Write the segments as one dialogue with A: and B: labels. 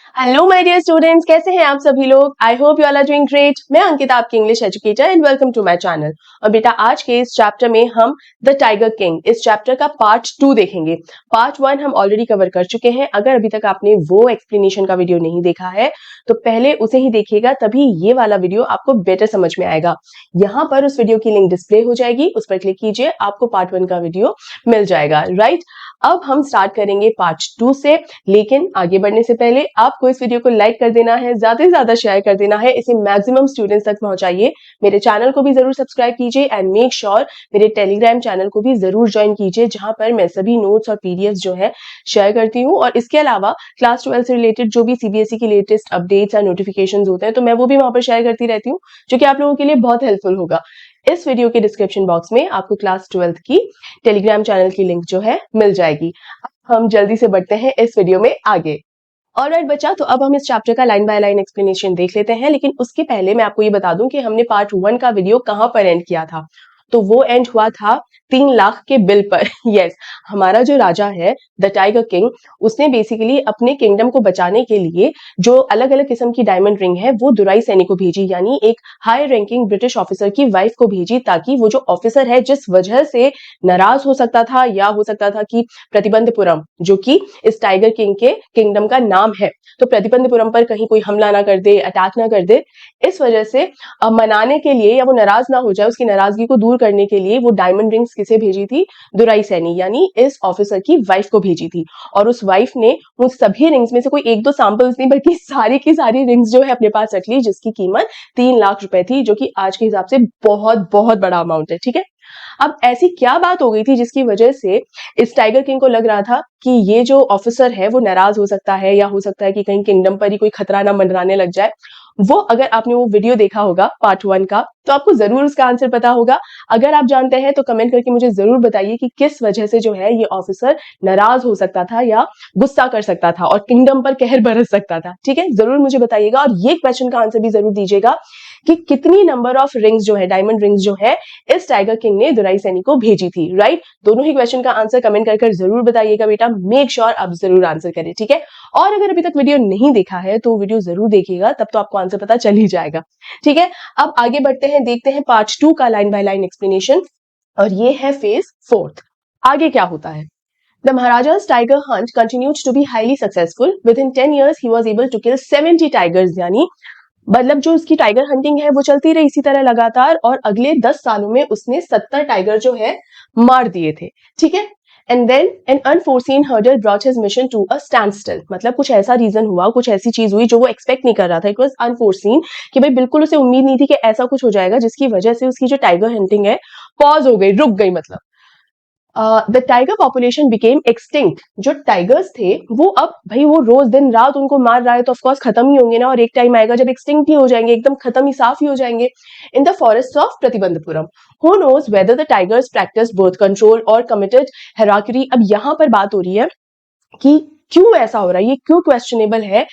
A: Hello my dear students, कैसे हैं आप सभी लोग। I hope you all are doing great. मैं अंकिता, आपकी English educator, and welcome to my channel. और बेटा, आज के इस चैप्टर में हम द टाइगर किंग इस चैप्टर का पार्ट 2 देखेंगे। पार्ट 1 हम ऑलरेडी कवर कर चुके हैं। अगर अभी तक आपने वो एक्सप्लेनेशन का वीडियो नहीं देखा है तो पहले उसे ही देखिएगा, तभी ये वाला वीडियो आपको बेटर समझ में आएगा। यहाँ पर उस वीडियो की लिंक डिस्प्ले हो जाएगी, उस पर क्लिक कीजिए, आपको पार्ट 1 का वीडियो मिल जाएगा। राइट, अब हम स्टार्ट करेंगे पार्ट 2 से। लेकिन आगे बढ़ने से पहले आपको इस वीडियो को लाइक कर देना है, ज्यादा से ज्यादा शेयर कर देना है, इसे मैक्सिमम स्टूडेंट्स तक पहुंचाइए। मेरे चैनल को भी जरूर सब्सक्राइब कीजिए एंड मेक श्योर मेरे टेलीग्राम चैनल को भी जरूर ज्वाइन कीजिए, जहां पर मैं सभी नोट्स और पीडीएफ जो है शेयर करती हूँ। और इसके अलावा क्लास 12 से रिलेटेड जो भी सीबीएसई की लेटेस्ट अपडेट्स एंड नोटिफिकेशन होते हैं तो मैं वो भी वहां पर शेयर करती रहती हूँ, जो कि आप लोगों के लिए बहुत हेल्पफुल होगा। इस वीडियो के डिस्क्रिप्शन बॉक्स में आपको क्लास 12 की टेलीग्राम चैनल की लिंक जो है मिल जाएगी। हम जल्दी से बढ़ते हैं इस वीडियो में आगे। ऑलराइट बच्चा, तो अब हम इस चैप्टर का लाइन बाय लाइन एक्सप्लेनेशन देख लेते हैं। लेकिन उसके पहले मैं आपको ये बता दूं कि हमने पार्ट 1 का वीडियो कहां पर एंड किया था। तो वो एंड हुआ था 3 लाख के बिल पर। यस, हमारा जो राजा है द टाइगर किंग, उसने बेसिकली अपने किंगडम को बचाने के लिए जो अलग अलग किस्म की डायमंड रिंग है वो दुराई सैनी को भेजी, यानी एक हाई रैंकिंग ब्रिटिश ऑफिसर की वाइफ को भेजी, ताकि वो जो ऑफिसर है जिस वजह से नाराज हो सकता था, या हो सकता था कि प्रतिबंधपुरम, जो कि इस टाइगर किंग के किंगडम का नाम है, तो प्रतिबंधपुरम पर कहीं कोई हमला ना कर दे, अटैक ना कर दे, इस वजह से मनाने के लिए, या वो नाराज ना हो जाए, उसकी नाराजगी को दूर करने के लिए वो डायमंड रिंग्स किसे भेजी थी? दुराई सैनी, यानी इस ऑफिसर की वाइफ को भेजी थी। और उस वाइफ ने उन सभी रिंग्स में से कोई एक दो सैंपल्स नहीं बल्कि सारी की सारी रिंग्स जो है अपने पास रख ली, जिसकी कीमत 3 लाख रुपए थी, जो कि आज के हिसाब से बहुत बहुत बड़ा अमाउंट है। ठीक है, अब ऐसी क्या बात हो गई थी जिसकी वजह से इस टाइगर किंग को लग रहा था कि ये जो ऑफिसर है वो नाराज हो सकता है, या हो सकता है कि कहीं किंगडम पर ही कोई खतरा ना मंडराने लग जाए। वो, अगर आपने वो वीडियो देखा होगा पार्ट 1 का, तो आपको जरूर उसका आंसर पता होगा। अगर आप जानते हैं तो कमेंट करके मुझे जरूर बताइए कि किस वजह से जो है ये ऑफिसर नाराज हो सकता था या गुस्सा कर सकता था और किंगडम पर कहर बरस सकता था। ठीक है, जरूर मुझे बताइएगा। और ये क्वेश्चन का आंसर भी जरूर दीजिएगा कि कितनी नंबर ऑफ रिंग्स जो है, डायमंड रिंग्स जो है, इस टाइगर किंग ने दुराई सैनी को भेजी थी। राइट, दोनों ही क्वेश्चन का आंसर कमेंट कर जरूर बताइएगा बेटा। मेक श्योर आप जरूर आंसर करें। ठीक है, और अगर अभी तक वीडियो नहीं देखा है तो वीडियो जरूर देखिएगा, तब तो आपको आंसर पता चल ही जाएगा। ठीक है, अब आगे बढ़ते हैं, देखते हैं पार्ट 2 का लाइन बाय लाइन एक्सप्लेनेशन। और ये है फेज 4। आगे क्या होता है? The Maharaja's tiger hunt continued to be highly successful. Within 10 years, he was able to kill 70 tigers, यानी मतलब जो उसकी टाइगर हंटिंग है वो चलती रही इसी तरह लगातार, और अगले 10 सालों में उसने 70 टाइगर जो है मार दिए थे। ठीक है, and then an unforeseen hurdle brought his mission to a standstill. मतलब कुछ ऐसा रीजन हुआ, कुछ ऐसी चीज हुई जो वो एक्सपेक्ट नहीं कर रहा था। इट वॉज अनफोर्सीन, कि भाई बिल्कुल उसे उम्मीद नहीं थी कि ऐसा कुछ हो जाएगा जिसकी वजह से उसकी जो टाइगर हंटिंग है पॉज हो गई, रुक गई। मतलब the tiger population became extinct. जो टाइगर्स थे वो अब भाई वो रोज दिन रात उनको मार रहा है, तो ऑफकोर्स खत्म ही होंगे ना, और एक टाइम आएगा जब एक्सटिंक्ट ही हो जाएंगे, एकदम खत्म ही, साफ ही हो जाएंगे। In the forest of Pratibandhapuram, who knows whether the tigers practise birth control or committed harakiri. अब यहां पर बात हो रही है कि क्यों ऐसा हो रहा है, ये क्यों क्वेश्चनेबल है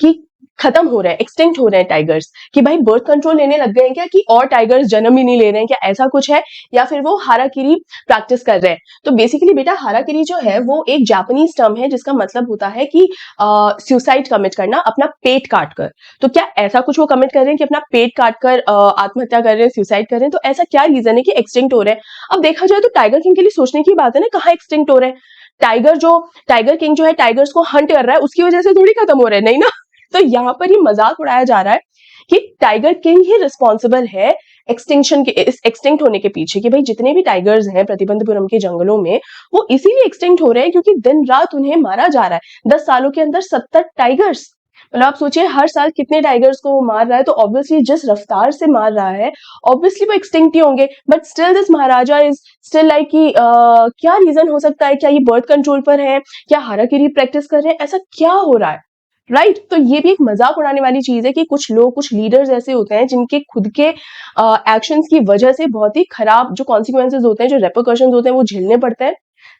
A: कि खत्म हो रहे हैं, एक्सटिंक्ट हो रहे हैं टाइगर्स, कि भाई बर्थ कंट्रोल लेने लग गए हैं क्या, कि और टाइगर्स जन्म ही नहीं ले रहे हैं क्या, ऐसा कुछ है, या फिर वो हाराकिरी प्रैक्टिस कर रहे हैं। तो बेसिकली बेटा, हाराकिरी जो है वो एक जापानीज टर्म है जिसका मतलब होता है कि सुसाइड कमिट करना, अपना पेट काट कर। तो क्या ऐसा कुछ वो कमिट कर रहे हैं कि अपना पेट काट कर आत्महत्या कर रहे हैं, सुसाइड कर रहे हैं? तो ऐसा क्या रीजन है कि एक्सटिंक्ट हो रहे हैं? अब देखा जाए तो टाइगर किंग के लिए सोचने की बात है ना, कहाँ एक्सटिंक्ट हो रहे हैं? टाइगर किंग जो है टाइगर्स को हंट कर रहा है, उसकी वजह से थोड़ी खत्म हो रहे हैं, नहीं ना। तो यहाँ पर ये मजाक उड़ाया जा रहा है कि टाइगर किंग ही रिस्पॉन्सिबल है एक्सटिंक्शन के, इस एक्सटिंक्ट होने के पीछे, कि भाई जितने भी टाइगर्स हैं प्रतिबंधपुरम के जंगलों में वो इसीलिए एक्सटिंक्ट हो रहे हैं क्योंकि दिन रात उन्हें मारा जा रहा है। 10 सालों के अंदर 70 टाइगर्स, मतलब आप सोचिए हर साल कितने टाइगर्स को वो मार रहा है, तो ऑब्वियसली जिस रफ्तार से मार रहा है ऑब्वियसली वो एक्सटिंक्ट ही होंगे। But still this Maharaja is still like कि क्या रीजन हो सकता है? क्या ये बर्थ कंट्रोल पर है, क्या हाराकिरी प्रैक्टिस कर रहे हैं, ऐसा क्या हो रहा है? राइट, तो ये भी एक मजाक उड़ाने वाली चीज है कि कुछ लोग, कुछ लीडर्स ऐसे होते हैं जिनके खुद के एक्शंस की वजह से बहुत ही खराब जो कॉन्सिक्वेंसेज होते हैं, जो रेपरकशंस होते हैं, वो झेलने पड़ते हैं।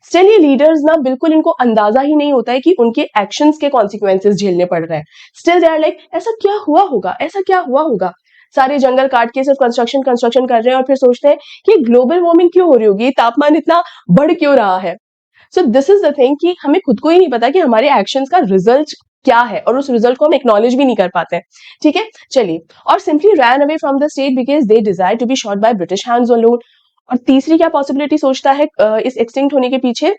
A: स्टिल ये लीडर्स ना, बिल्कुल इनको अंदाजा ही नहीं होता है कि उनके एक्शंस के कॉन्सिक्वेंसेज झेलने पड़ रहे हैं। स्टिल दे आर लाइक, ऐसा क्या हुआ होगा, ऐसा क्या हुआ होगा? सारे जंगल काट के सिर्फ कंस्ट्रक्शन कंस्ट्रक्शन कर रहे हैं, और फिर सोचते हैं कि ग्लोबल वार्मिंग क्यों हो रही होगी, तापमान इतना बढ़ क्यों रहा है? So this is the thing कि हमें खुद को ही नहीं पता कि हमारे एक्शंस का रिजल्ट क्या है और उस रिजल्ट को हम एक्नॉलेज भी नहीं कर पाते हैं, ठीक है। चलिए, और simply ran away from the state because they desire to be shot by British hands alone. और तीसरी क्या पॉसिबिलिटी सोचता है इस एक्सटिंक्ट होने के पीछे,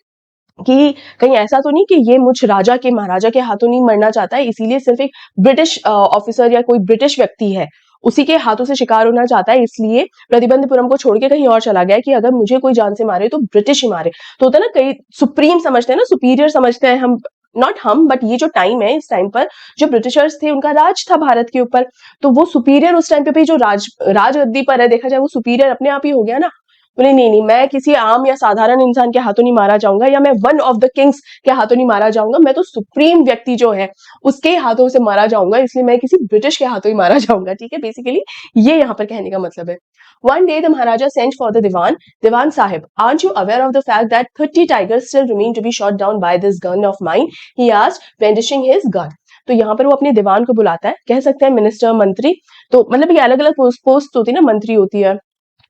A: कि कहीं ऐसा तो नहीं कि ये मुझ राजा के महाराजा के हाथों नहीं मरना चाहता है, इसीलिए सिर्फ एक ब्रिटिश ऑफिसर या कोई ब्रिटिश व्यक्ति है उसी के हाथों से शिकार होना चाहता है, इसलिए प्रतिबंधपुरम को छोड़ के कहीं और चला गया कि अगर मुझे कोई जान से मारे तो ब्रिटिश ही मारे। तो होता है ना, कई सुप्रीम समझते हैं ना, सुपीरियर समझते हैं हम, नॉट हम बट ये जो टाइम है, इस टाइम पर जो ब्रिटिशर्स थे उनका राज था भारत के ऊपर, तो वो सुपीरियर उस टाइम पे भी जो राजगद्दी पर है, देखा जाए वो सुपीरियर अपने आप ही हो गया ना। बोले नहीं नहीं, मैं किसी आम या साधारण इंसान के हाथों नहीं मारा जाऊंगा, या मैं वन ऑफ द किंग्स के हाथों नहीं मारा जाऊंगा, मैं तो सुप्रीम व्यक्ति जो है उसके हाथों से मारा जाऊंगा, इसलिए मैं किसी ब्रिटिश के हाथों ही मारा जाऊंगा, ठीक है। बेसिकली ये यहाँ पर कहने का मतलब है। One day the Maharaja sent for the Diwan Sahib, aren't you aware of the fact that 30 tigers still remain to be shot down by this gun of mine? He asked, brandishing his gun. तो यहाँ पर वो अपने दीवान को बुलाता है, कह सकते हैं मिनिस्टर, मंत्री, तो मतलब ये अलग अलग पोस्ट होती है ना, मंत्री होती है,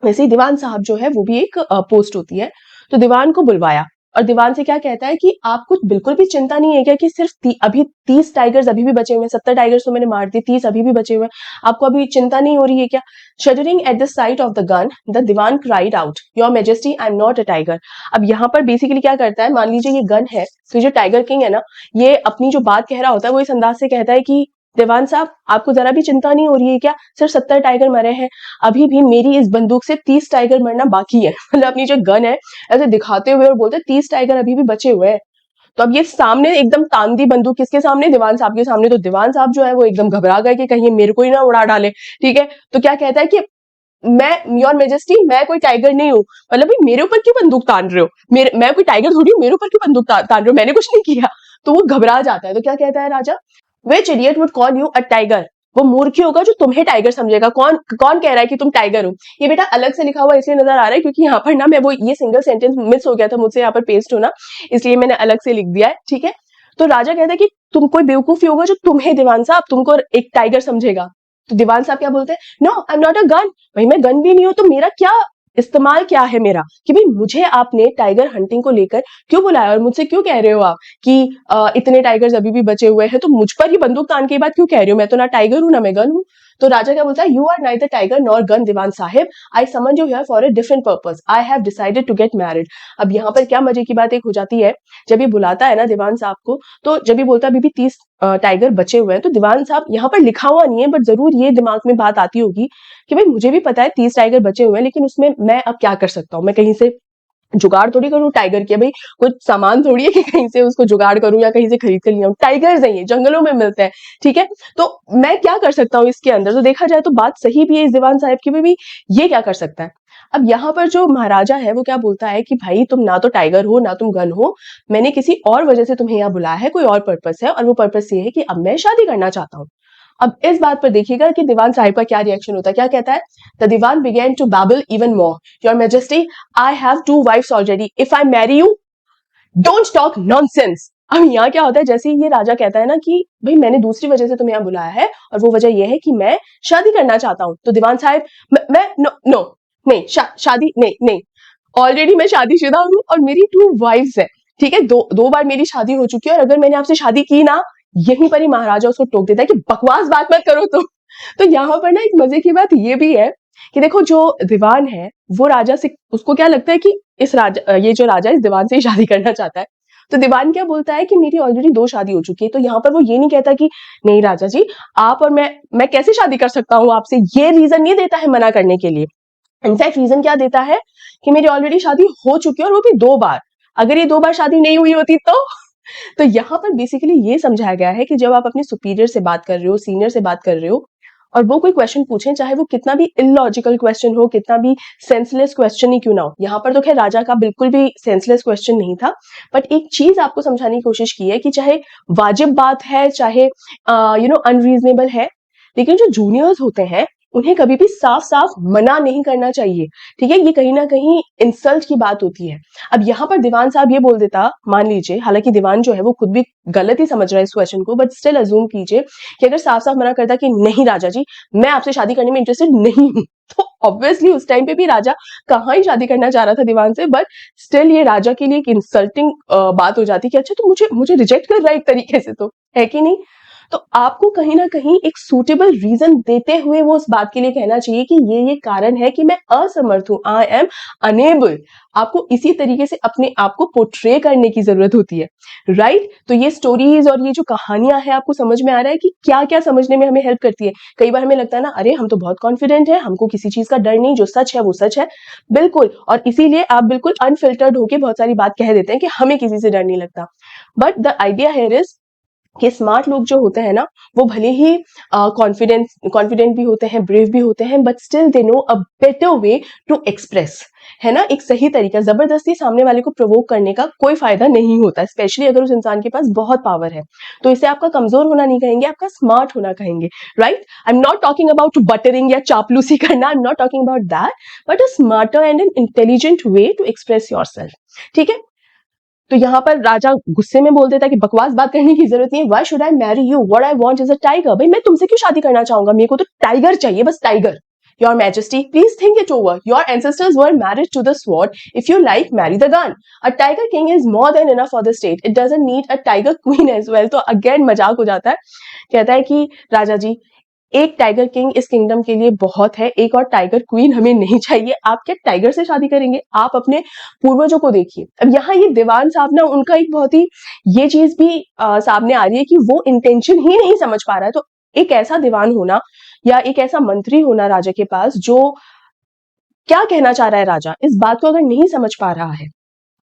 A: वैसे ही दीवान साहब जो है वो भी एक पोस्ट होती है। तो दीवान को बुलवाया और दीवान से क्या कहता है कि आपको बिल्कुल भी चिंता नहीं है क्या कि सिर्फ अभी 30 टाइगर्स अभी भी बचे हुए हैं, 70 टाइगर्स तो मैंने मार दिए, 30 अभी भी बचे हुए हैं, आपको अभी चिंता नहीं हो रही है क्या? Shuddering at the sight of the gun the Dewan cried out, your majesty I am not a tiger. अब यहाँ पर बेसिकली क्या करता है, मान लीजिए ये गन है, तो जो टाइगर किंग है ना, ये अपनी जो बात कह रहा होता है वो इस अंदाज से कहता है कि दीवान साहब आपको जरा भी चिंता नहीं हो रही है क्या, सिर्फ 70 टाइगर मरे हैं, अभी भी मेरी इस बंदूक से 30 टाइगर मरना बाकी है। मतलब अपनी जो गन है ऐसे दिखाते हुए और बोलते 30 टाइगर अभी भी बचे हुए हैं। तो अब ये सामने एकदम तान दी बंदूक, किसके सामने? दीवान साहब के सामने। तो दीवान साहब जो है वो एकदम घबरा गए कि कहीं मेरे को ही ना उड़ा डाले, ठीक है। तो क्या कहता है कि मैं, योर मेजेस्टी, मैं कोई टाइगर नहीं हूँ, मतलब भाई मेरे ऊपर क्यों बंदूक तान रहे हो, मैं कोई टाइगर थोड़ी हूँ, मेरे ऊपर क्यों बंदूक तान रहे हो, मैंने कुछ नहीं किया। तो वो घबरा जाता है। तो क्या कहता है राजा, which idiot would call you a tiger, वो मूर्ख ही होगा जो तुम्हें टाइगर समझेगा, कौन कौन कह रहा है कि तुम टाइगर हो। ये बेटा अलग से लिखा हुआ इसलिए नजर आ रहा है क्योंकि यहाँ पर ना मैं वो ये सिंगल सेंटेंस मिस हो गया था मुझसे, यहाँ पर पेस्ट होना, इसलिए मैंने अलग से लिख दिया है, ठीक है। तो राजा कहता है कि तुम कोई बेवकूफी होगा जो तुम्हें, दीवान साहब, तुमको एक टाइगर समझेगा। तो दीवान साहब क्या बोलते हैं, no I am not a gun, भाई मैं गन भी नहीं हूं, तो मेरा क्या इस्तेमाल क्या है मेरा, कि भाई मुझे आपने टाइगर हंटिंग को लेकर क्यों बुलाया और मुझसे क्यों कह रहे हो आप कि इतने टाइगर्स अभी भी बचे हुए हैं, तो मुझ पर ही बंदूक तान के बाद क्यों कह रहे हो, मैं तो ना टाइगर हूं ना मैं गन हूं। तो राजा क्या बोलता है, you are neither tiger nor gun Dewan sahib, I summon you here for a different purpose, I have decided to get married. अब यहाँ पर क्या मजे की बात एक हो जाती है, जब ये बुलाता है ना दीवान साहब को, तो जब ये बोलता है अभी भी 30 टाइगर बचे हुए हैं, तो दीवान साहब, यहाँ पर लिखा हुआ नहीं है बट जरूर ये दिमाग में बात आती होगी कि भाई मुझे भी पता है 30 टाइगर बचे हुए हैं, लेकिन उसमें मैं अब क्या कर सकता हूँ, मैं कहीं से जुगाड़ थोड़ी करूं टाइगर के, भाई कुछ सामान थोड़ी है कि कहीं से उसको जुगाड़ करूं या कहीं से खरीद कर लिया, टाइगर्स नहीं है, जंगलों में मिलते हैं, ठीक है। तो मैं क्या कर सकता हूँ इसके अंदर, तो देखा जाए तो बात सही भी है इस दीवान साहब की भी ये क्या कर सकता है। अब यहाँ पर जो महाराजा है वो क्या बोलता है कि भाई तुम ना तो टाइगर हो ना तुम गन हो, मैंने किसी और वजह से तुम्हें यहाँ बुलाया है, कोई और पर्पस है, और वो पर्पस ये है कि अब मैं शादी करना चाहता हूँ। अब इस बात पर देखिएगा कि दीवान साहिब का क्या रिएक्शन होता है, क्या कहता है, the Dewan began to babble even more, your majesty I have 2 wives already, if I marry you don't talk nonsense. अब यहाँ क्या होता है, जैसे ही ये राजा कहता है ना कि भाई मैंने दूसरी वजह से तुम्हें यहाँ बुलाया है और वो वजह यह है कि मैं शादी करना चाहता हूँ, तो दीवान साहिब, मैं नो नो नहीं, शादी नहीं नहीं, ऑलरेडी मैं शादीशुदा हूँ और मेरी 2 वाइफ्स है, ठीक है, दो बार मेरी शादी हो चुकी है, और अगर मैंने आपसे शादी की ना, यहीं पर ही महाराजा उसको टोक देता है कि बकवास बात मत करो तुम। तो यहाँ पर ना एक मजे की बात ये भी है कि देखो जो दीवान है वो राजा से, उसको क्या लगता है कि इस राजा, ये जो राजा इस दीवान से ही शादी करना चाहता है। तो दीवान क्या बोलता है कि मेरी ऑलरेडी 2 शादी हो चुकी है, तो यहाँ पर वो ये नहीं कहता कि नहीं राजा जी आप और मैं कैसे शादी कर सकता हूँ आपसे, ये रीजन नहीं देता है मना करने के लिए। इनफैक्ट रीजन क्या देता है कि मेरी ऑलरेडी शादी हो चुकी है और वो भी 2 बार, अगर ये 2 बार शादी नहीं हुई होती तो यहाँ पर बेसिकली ये समझाया गया है कि जब आप अपने सुपीरियर से बात कर रहे हो, सीनियर से बात कर रहे हो, और वो कोई क्वेश्चन पूछें, चाहे वो कितना भी इलॉजिकल क्वेश्चन हो, कितना भी सेंसलेस क्वेश्चन ही क्यों ना हो, यहाँ पर तो खैर राजा का बिल्कुल भी सेंसलेस क्वेश्चन नहीं था, बट एक चीज आपको समझाने की कोशिश की है कि चाहे वाजिब बात है, चाहे अनरीजनेबल है, लेकिन जो जूनियर्स होते हैं उन्हें कभी भी साफ साफ मना नहीं करना चाहिए, ठीक है। ये कहीं ना कहीं इंसल्ट की बात होती है। अब यहाँ पर दीवान साहब ये बोल देता, मान लीजिए, हालांकि दीवान जो है वो खुद भी गलत ही समझ रहा है इस क्वेश्चन को, बट स्टिल अज्यूम कीजिए कि अगर साफ साफ मना करता कि नहीं राजा जी, मैं आपसे शादी करने में इंटरेस्टेड नहीं हूं, तो ऑब्वियसली उस टाइम पे भी राजा कहाँ ही शादी करना चाह रहा था दीवान से, बट स्टिल ये राजा के लिए एक इंसल्टिंग बात हो जाती कि अच्छा तो मुझे मुझे रिजेक्ट कर रहा है एक तरीके से, तो है कि नहीं। तो आपको कहीं ना कहीं एक सूटेबल रीजन देते हुए वो उस बात के लिए कहना चाहिए कि ये कारण है कि मैं असमर्थ हूं, आई एम अनेबल। आपको इसी तरीके से अपने आप को पोर्ट्रे करने की जरूरत होती है, राइट। तो ये स्टोरीज और ये जो कहानियां हैं, आपको समझ में आ रहा है कि क्या क्या समझने में हमें हेल्प करती है। कई बार हमें लगता है ना, अरे हम तो बहुत कॉन्फिडेंट है, हमको किसी चीज का डर नहीं, जो सच है वो सच है, बिल्कुल, और इसीलिए आप बिल्कुल अनफिल्टर्ड होके बहुत सारी बात कह देते हैं कि हमें किसी से डर नहीं लगता। But the idea here is कि स्मार्ट लोग जो होते हैं ना, वो भले ही कॉन्फिडेंट भी होते हैं, ब्रेव भी होते हैं, but still they know a better way to express, है ना, एक सही तरीका। जबरदस्ती सामने वाले को प्रोवोक करने का कोई फायदा नहीं होता, स्पेशली अगर उस इंसान के पास बहुत पावर है। तो इसे आपका कमजोर होना नहीं कहेंगे, आपका स्मार्ट होना कहेंगे, right. I am not talking about buttering या चापलूसी करना, I am not talking about that, but a smarter and an intelligent way to express yourself, ठीक है। तो यहाँ पर राजा गुस्से में बोल देता है कि बकवास बात करने की जरूरत नहीं है, why should I marry you, what I want is a tiger. भाई मैं तुमसे क्यों शादी करना चाहूंगा, मेरे को तो टाइगर चाहिए, बस tiger. Your Majesty, please think it over. Your ancestors were married to the sword. If you like, marry the gun. A tiger king is more than enough for the state. It doesn't need a tiger queen as well. तो again मजाक हो जाता है, कहता है कि राजा जी, एक टाइगर किंग इस किंगडम के लिए बहुत है, एक और टाइगर क्वीन हमें नहीं चाहिए। आप क्या टाइगर से शादी करेंगे? आप अपने पूर्वजों को देखिए। अब यहाँ ये दीवान साहब ना, उनका एक बहुत ही ये चीज भी सामने आ रही है कि वो इंटेंशन ही नहीं समझ पा रहा है। तो एक ऐसा दीवान होना या एक ऐसा मंत्री होना राजा के पास, जो क्या कहना चाह रहा है राजा, इस बात को अगर नहीं समझ पा रहा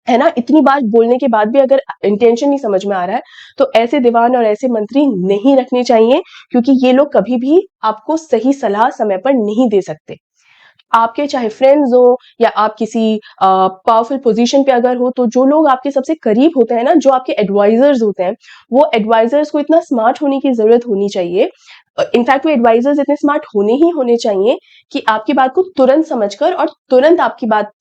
A: है ना, इतनी बार बोलने के बाद भी अगर इंटेंशन नहीं समझ में आ रहा है, तो ऐसे दीवान और ऐसे मंत्री नहीं रखने चाहिए, क्योंकि ये लोग कभी भी आपको सही सलाह समय पर नहीं दे सकते। आपके चाहे फ्रेंड्स हो या आप किसी पावरफुल पोजीशन पे अगर हो, तो जो लोग आपके सबसे करीब होते हैं ना, जो आपके एडवाइजर्स होते हैं, वो एडवाइजर्स को इतना स्मार्ट होने की जरूरत होनी चाहिए, इनफैक्ट वो एडवाइजर्स इतने स्मार्ट होने चाहिए कि आपकी बात को तुरंत समझकर और तुरंत आपकी बात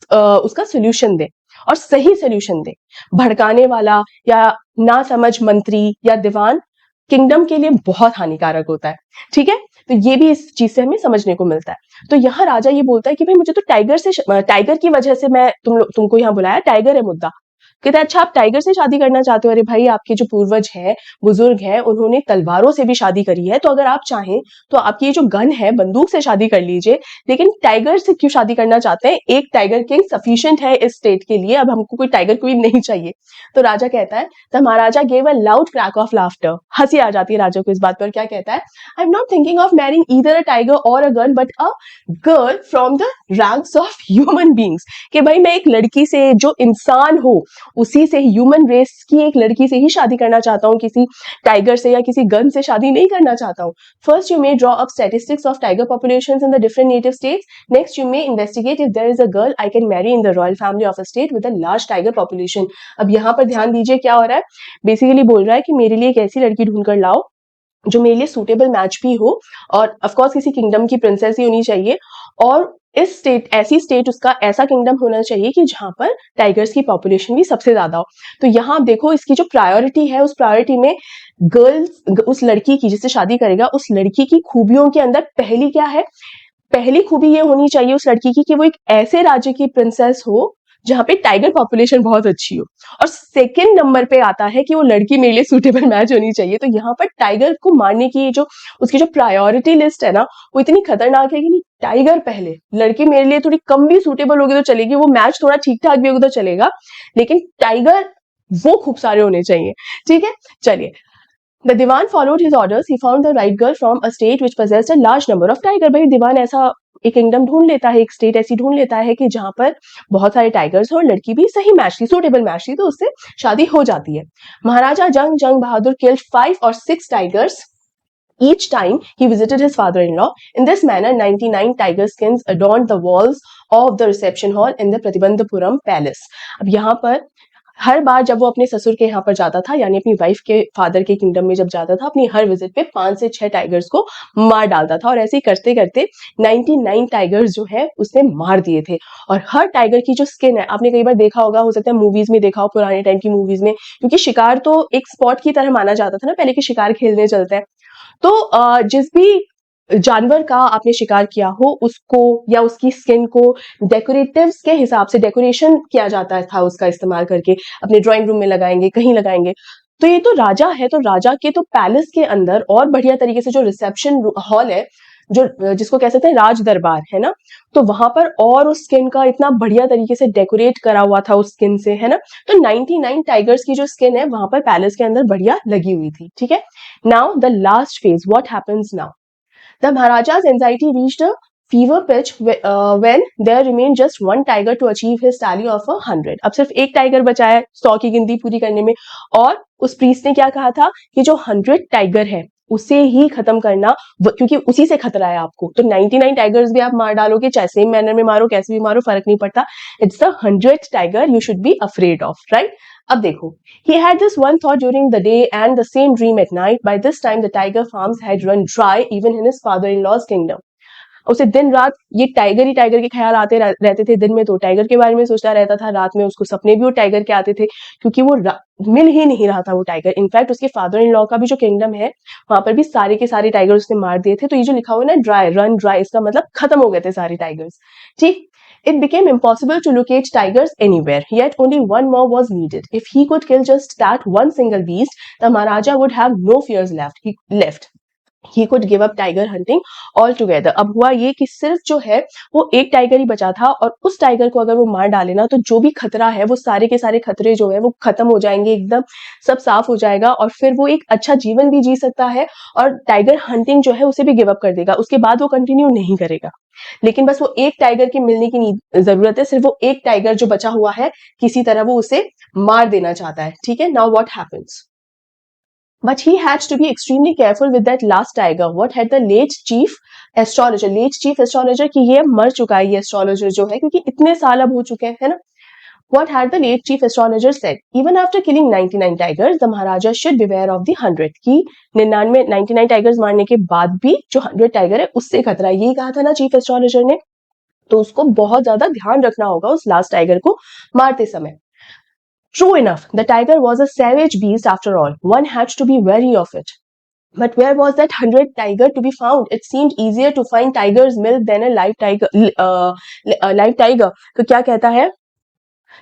A: उसका सोल्यूशन दे, और सही सोल्यूशन दे। भड़काने वाला या ना समझ मंत्री या दीवान किंगडम के लिए बहुत हानिकारक होता है, ठीक है। तो ये भी इस चीज से हमें समझने को मिलता है। तो यहाँ राजा ये बोलता है कि भाई मुझे तो टाइगर की वजह से मैं तुमको यहाँ बुलाया, टाइगर है मुद्दा। कहता है अच्छा आप टाइगर से शादी करना चाहते हो? अरे भाई आपके जो पूर्वज हैं, बुजुर्ग हैं, उन्होंने तलवारों से भी शादी करी है, तो अगर आप चाहें तो आपकी ये जो गन है, बंदूक से शादी कर लीजिए, लेकिन टाइगर से क्यों शादी करना चाहते हैं? एक टाइगर किंग सफिशिएंट है इस स्टेट के लिए, अब हमको कोई टाइगर क्वीन नहीं चाहिए। तो राजा कहता है, the Maharaja gave a loud crack of laughter. हंसी आ जाती है राजा को इस बात पर। क्या कहता है? I am not thinking of marrying either a tiger और a girl, but a girl from the ranks of human beings. कि भाई मैं एक लड़की से, जो इंसान हो, उसी से, ह्यूमन रेस की एक लड़की से ही शादी करना चाहता हूँ, किसी टाइगर से या किसी गन से शादी नहीं करना चाहता हूँ। First you may draw up statistics of tiger populations in the different native states. Next you may investigate if there is a girl I can marry in the royal family of a state with a large tiger population. अब यहाँ पर ध्यान दीजिए क्या हो रहा है। Basically बोल रहा है कि मेरे लिए एक ऐसी लड़की ढूंढ कर लाओ जो मेरे लिए सूटेबल मैच भी हो, और ऑफ कोर्स किसी किंगडम की प्रिंसेस ही होनी चाहिए, और इस स्टेट, ऐसी स्टेट, उसका ऐसा किंगडम होना चाहिए कि जहां पर टाइगर्स की पॉपुलेशन भी सबसे ज्यादा हो। तो यहाँ आप देखो, इसकी जो प्रायोरिटी है, उस प्रायोरिटी में गर्ल्स, उस लड़की की जिससे शादी करेगा, उस लड़की की खूबियों के अंदर पहली क्या है? पहली खूबी ये होनी चाहिए उस लड़की की कि वो एक ऐसे राज्य की प्रिंसेस हो जहां पे टाइगर पॉपुलेशन बहुत अच्छी हो, और सेकंड नंबर पे आता है कि वो लड़की मेरे लिए सूटेबल मैच होनी चाहिए। तो यहाँ पर टाइगर को मारने की जो उसकी जो प्रायोरिटी लिस्ट है ना, वो इतनी खतरनाक है कि नहीं, टाइगर पहले, लड़की मेरे लिए थोड़ी कम भी सूटेबल होगी तो चलेगी, वो मैच थोड़ा ठीक ठाक भी होगा तो चलेगा, लेकिन टाइगर वो खूब सारे होने चाहिए, ठीक है। चलिए, The Diwan followed his orders. He found the right girl from a state which possessed a large number of tiger. भाई दीवान ऐसा एक किंगडम ढूंढ लेता है, एक स्टेट ऐसी ढूंढ लेता है कि जहां पर बहुत सारे टाइगर्स हो, और लड़की भी सही मैच थी, सूटेबल मैच थी, तो उससे शादी हो जाती है। महाराजा जंग बहादुर killed 5 or 6 tigers each time he visited his father-in-law. In this manner, 99 tiger skins adorned the walls of the reception hall in the Pratibandhapuram palace. अब यहाँ पर हर बार जब वो अपने ससुर के यहाँ पर जाता था, यानी अपनी वाइफ के फादर के किंगडम में जब जाता था, अपनी हर विजिट पे 5 से 6 टाइगर्स को मार डालता था और ऐसे ही करते करते 99 टाइगर्स जो है उसने मार दिए थे। और हर टाइगर की जो स्किन है, आपने कई बार देखा होगा, हो सकता है मूवीज में देखा हो, पुराने टाइम की मूवीज में, क्योंकि शिकार तो एक स्पॉट की तरह माना जाता था ना पहले, के शिकार खेलने चलते हैं। तो जिस भी जानवर का आपने शिकार किया हो उसको या उसकी स्किन को डेकोरेटिव्स के हिसाब से डेकोरेशन किया जाता था, उसका इस्तेमाल करके अपने ड्राइंग रूम में लगाएंगे, कहीं लगाएंगे। तो ये तो राजा है, तो राजा के तो पैलेस के अंदर और बढ़िया तरीके से जो रिसेप्शन हॉल है, जो जिसको कह सकते हैं राज दरबार है ना, तो वहां पर और उस स्किन का इतना बढ़िया तरीके से डेकोरेट करा हुआ था उस स्किन से, है ना। तो 99 टाइगर्स की जो स्किन है वहां पर पैलेस के अंदर बढ़िया लगी हुई थी, ठीक है। Now the last phase, what happens now? The Maharaja's anxiety reached a fever pitch when there remained just one tiger to achieve his tally of 100. अब सिर्फ एक टाइगर बचा है 100 की गिनती पूरी करने में, और उस प्रीस्ट ने क्या कहा था कि जो 100 टाइगर है उसे ही खत्म करना, क्योंकि उसी से खतरा है आपको। तो 99 टाइगर्स भी आप मार डालोगे, चाहे सेम मैनर में मारो, कैसे भी मारो, फर्क नहीं पड़ता। It's the 100th tiger you should be afraid of, right. अब देखो, he had this one thought during the day and the same dream at night. By this time the tiger farms had run dry even in his father-in-law's kingdom. उसे दिन रात ये tiger ही tiger के ख्याल आते रहते थे। दिन में तो टाइगर के बारे में सोचता रहता था, रात में उसको सपने भी वो टाइगर के आते थे, क्योंकि वो मिल ही नहीं रहा था वो टाइगर। इनफैक्ट उसके फादर इन लॉ का भी जो किंगडम है वहां पर भी सारे के सारे टाइगर उसने मार दिए थे। तो ये जो लिखा हुआ है ना ड्राई, रन ड्राई, इसका मतलब खत्म हो गए थे सारे टाइगर्स, ठीक। It became impossible to locate tigers anywhere, yet only one more was needed. If he could kill just that one single beast, the Maharaja would have no fears left. He could give up tiger hunting altogether. अब हुआ ये कि सिर्फ जो है वो एक tiger ही बचा था, और उस टाइगर को अगर वो मार डाले ना, तो जो भी खतरा है वो सारे के सारे खतरे जो है वो खत्म हो जाएंगे, एकदम सब साफ हो जाएगा, और फिर वो एक अच्छा जीवन भी जी सकता है, और टाइगर हंटिंग जो है उसे भी गिव अप कर देगा, उसके बाद वो कंटिन्यू नहीं करेगा। लेकिन बस वो एक टाइगर के मिलने की जरूरत है, सिर्फ वो एक टाइगर जो बचा हुआ है किसी तरह वो उसे मार देना चाहता है, ठीक है। Now what happens? But he had to be extremely careful with that last tiger. What had the late chief astrologer कि ये मर चुका है, ये astrologer जो है, क्योंकि इतने साल अब हो चुके हैं, है ना। What had the late chief astrologer said? Even after killing 99 tigers, the Maharaja should beware of the 100th. कि 99 टाइगर्स मारने के बाद भी जो 100 टाइगर है उससे खतरा है, यही कहा था ना चीफ एस्ट्रोलॉजर ने। तो उसको बहुत ज्यादा ध्यान रखना होगा उस लास्ट टाइगर को मारते समय। True enough, the tiger was a savage beast after all. One had to be wary of it. But where was that 100th tiger to be found? It seemed easier to find tiger's milk than a live tiger. Live tiger. तो क्या कहता है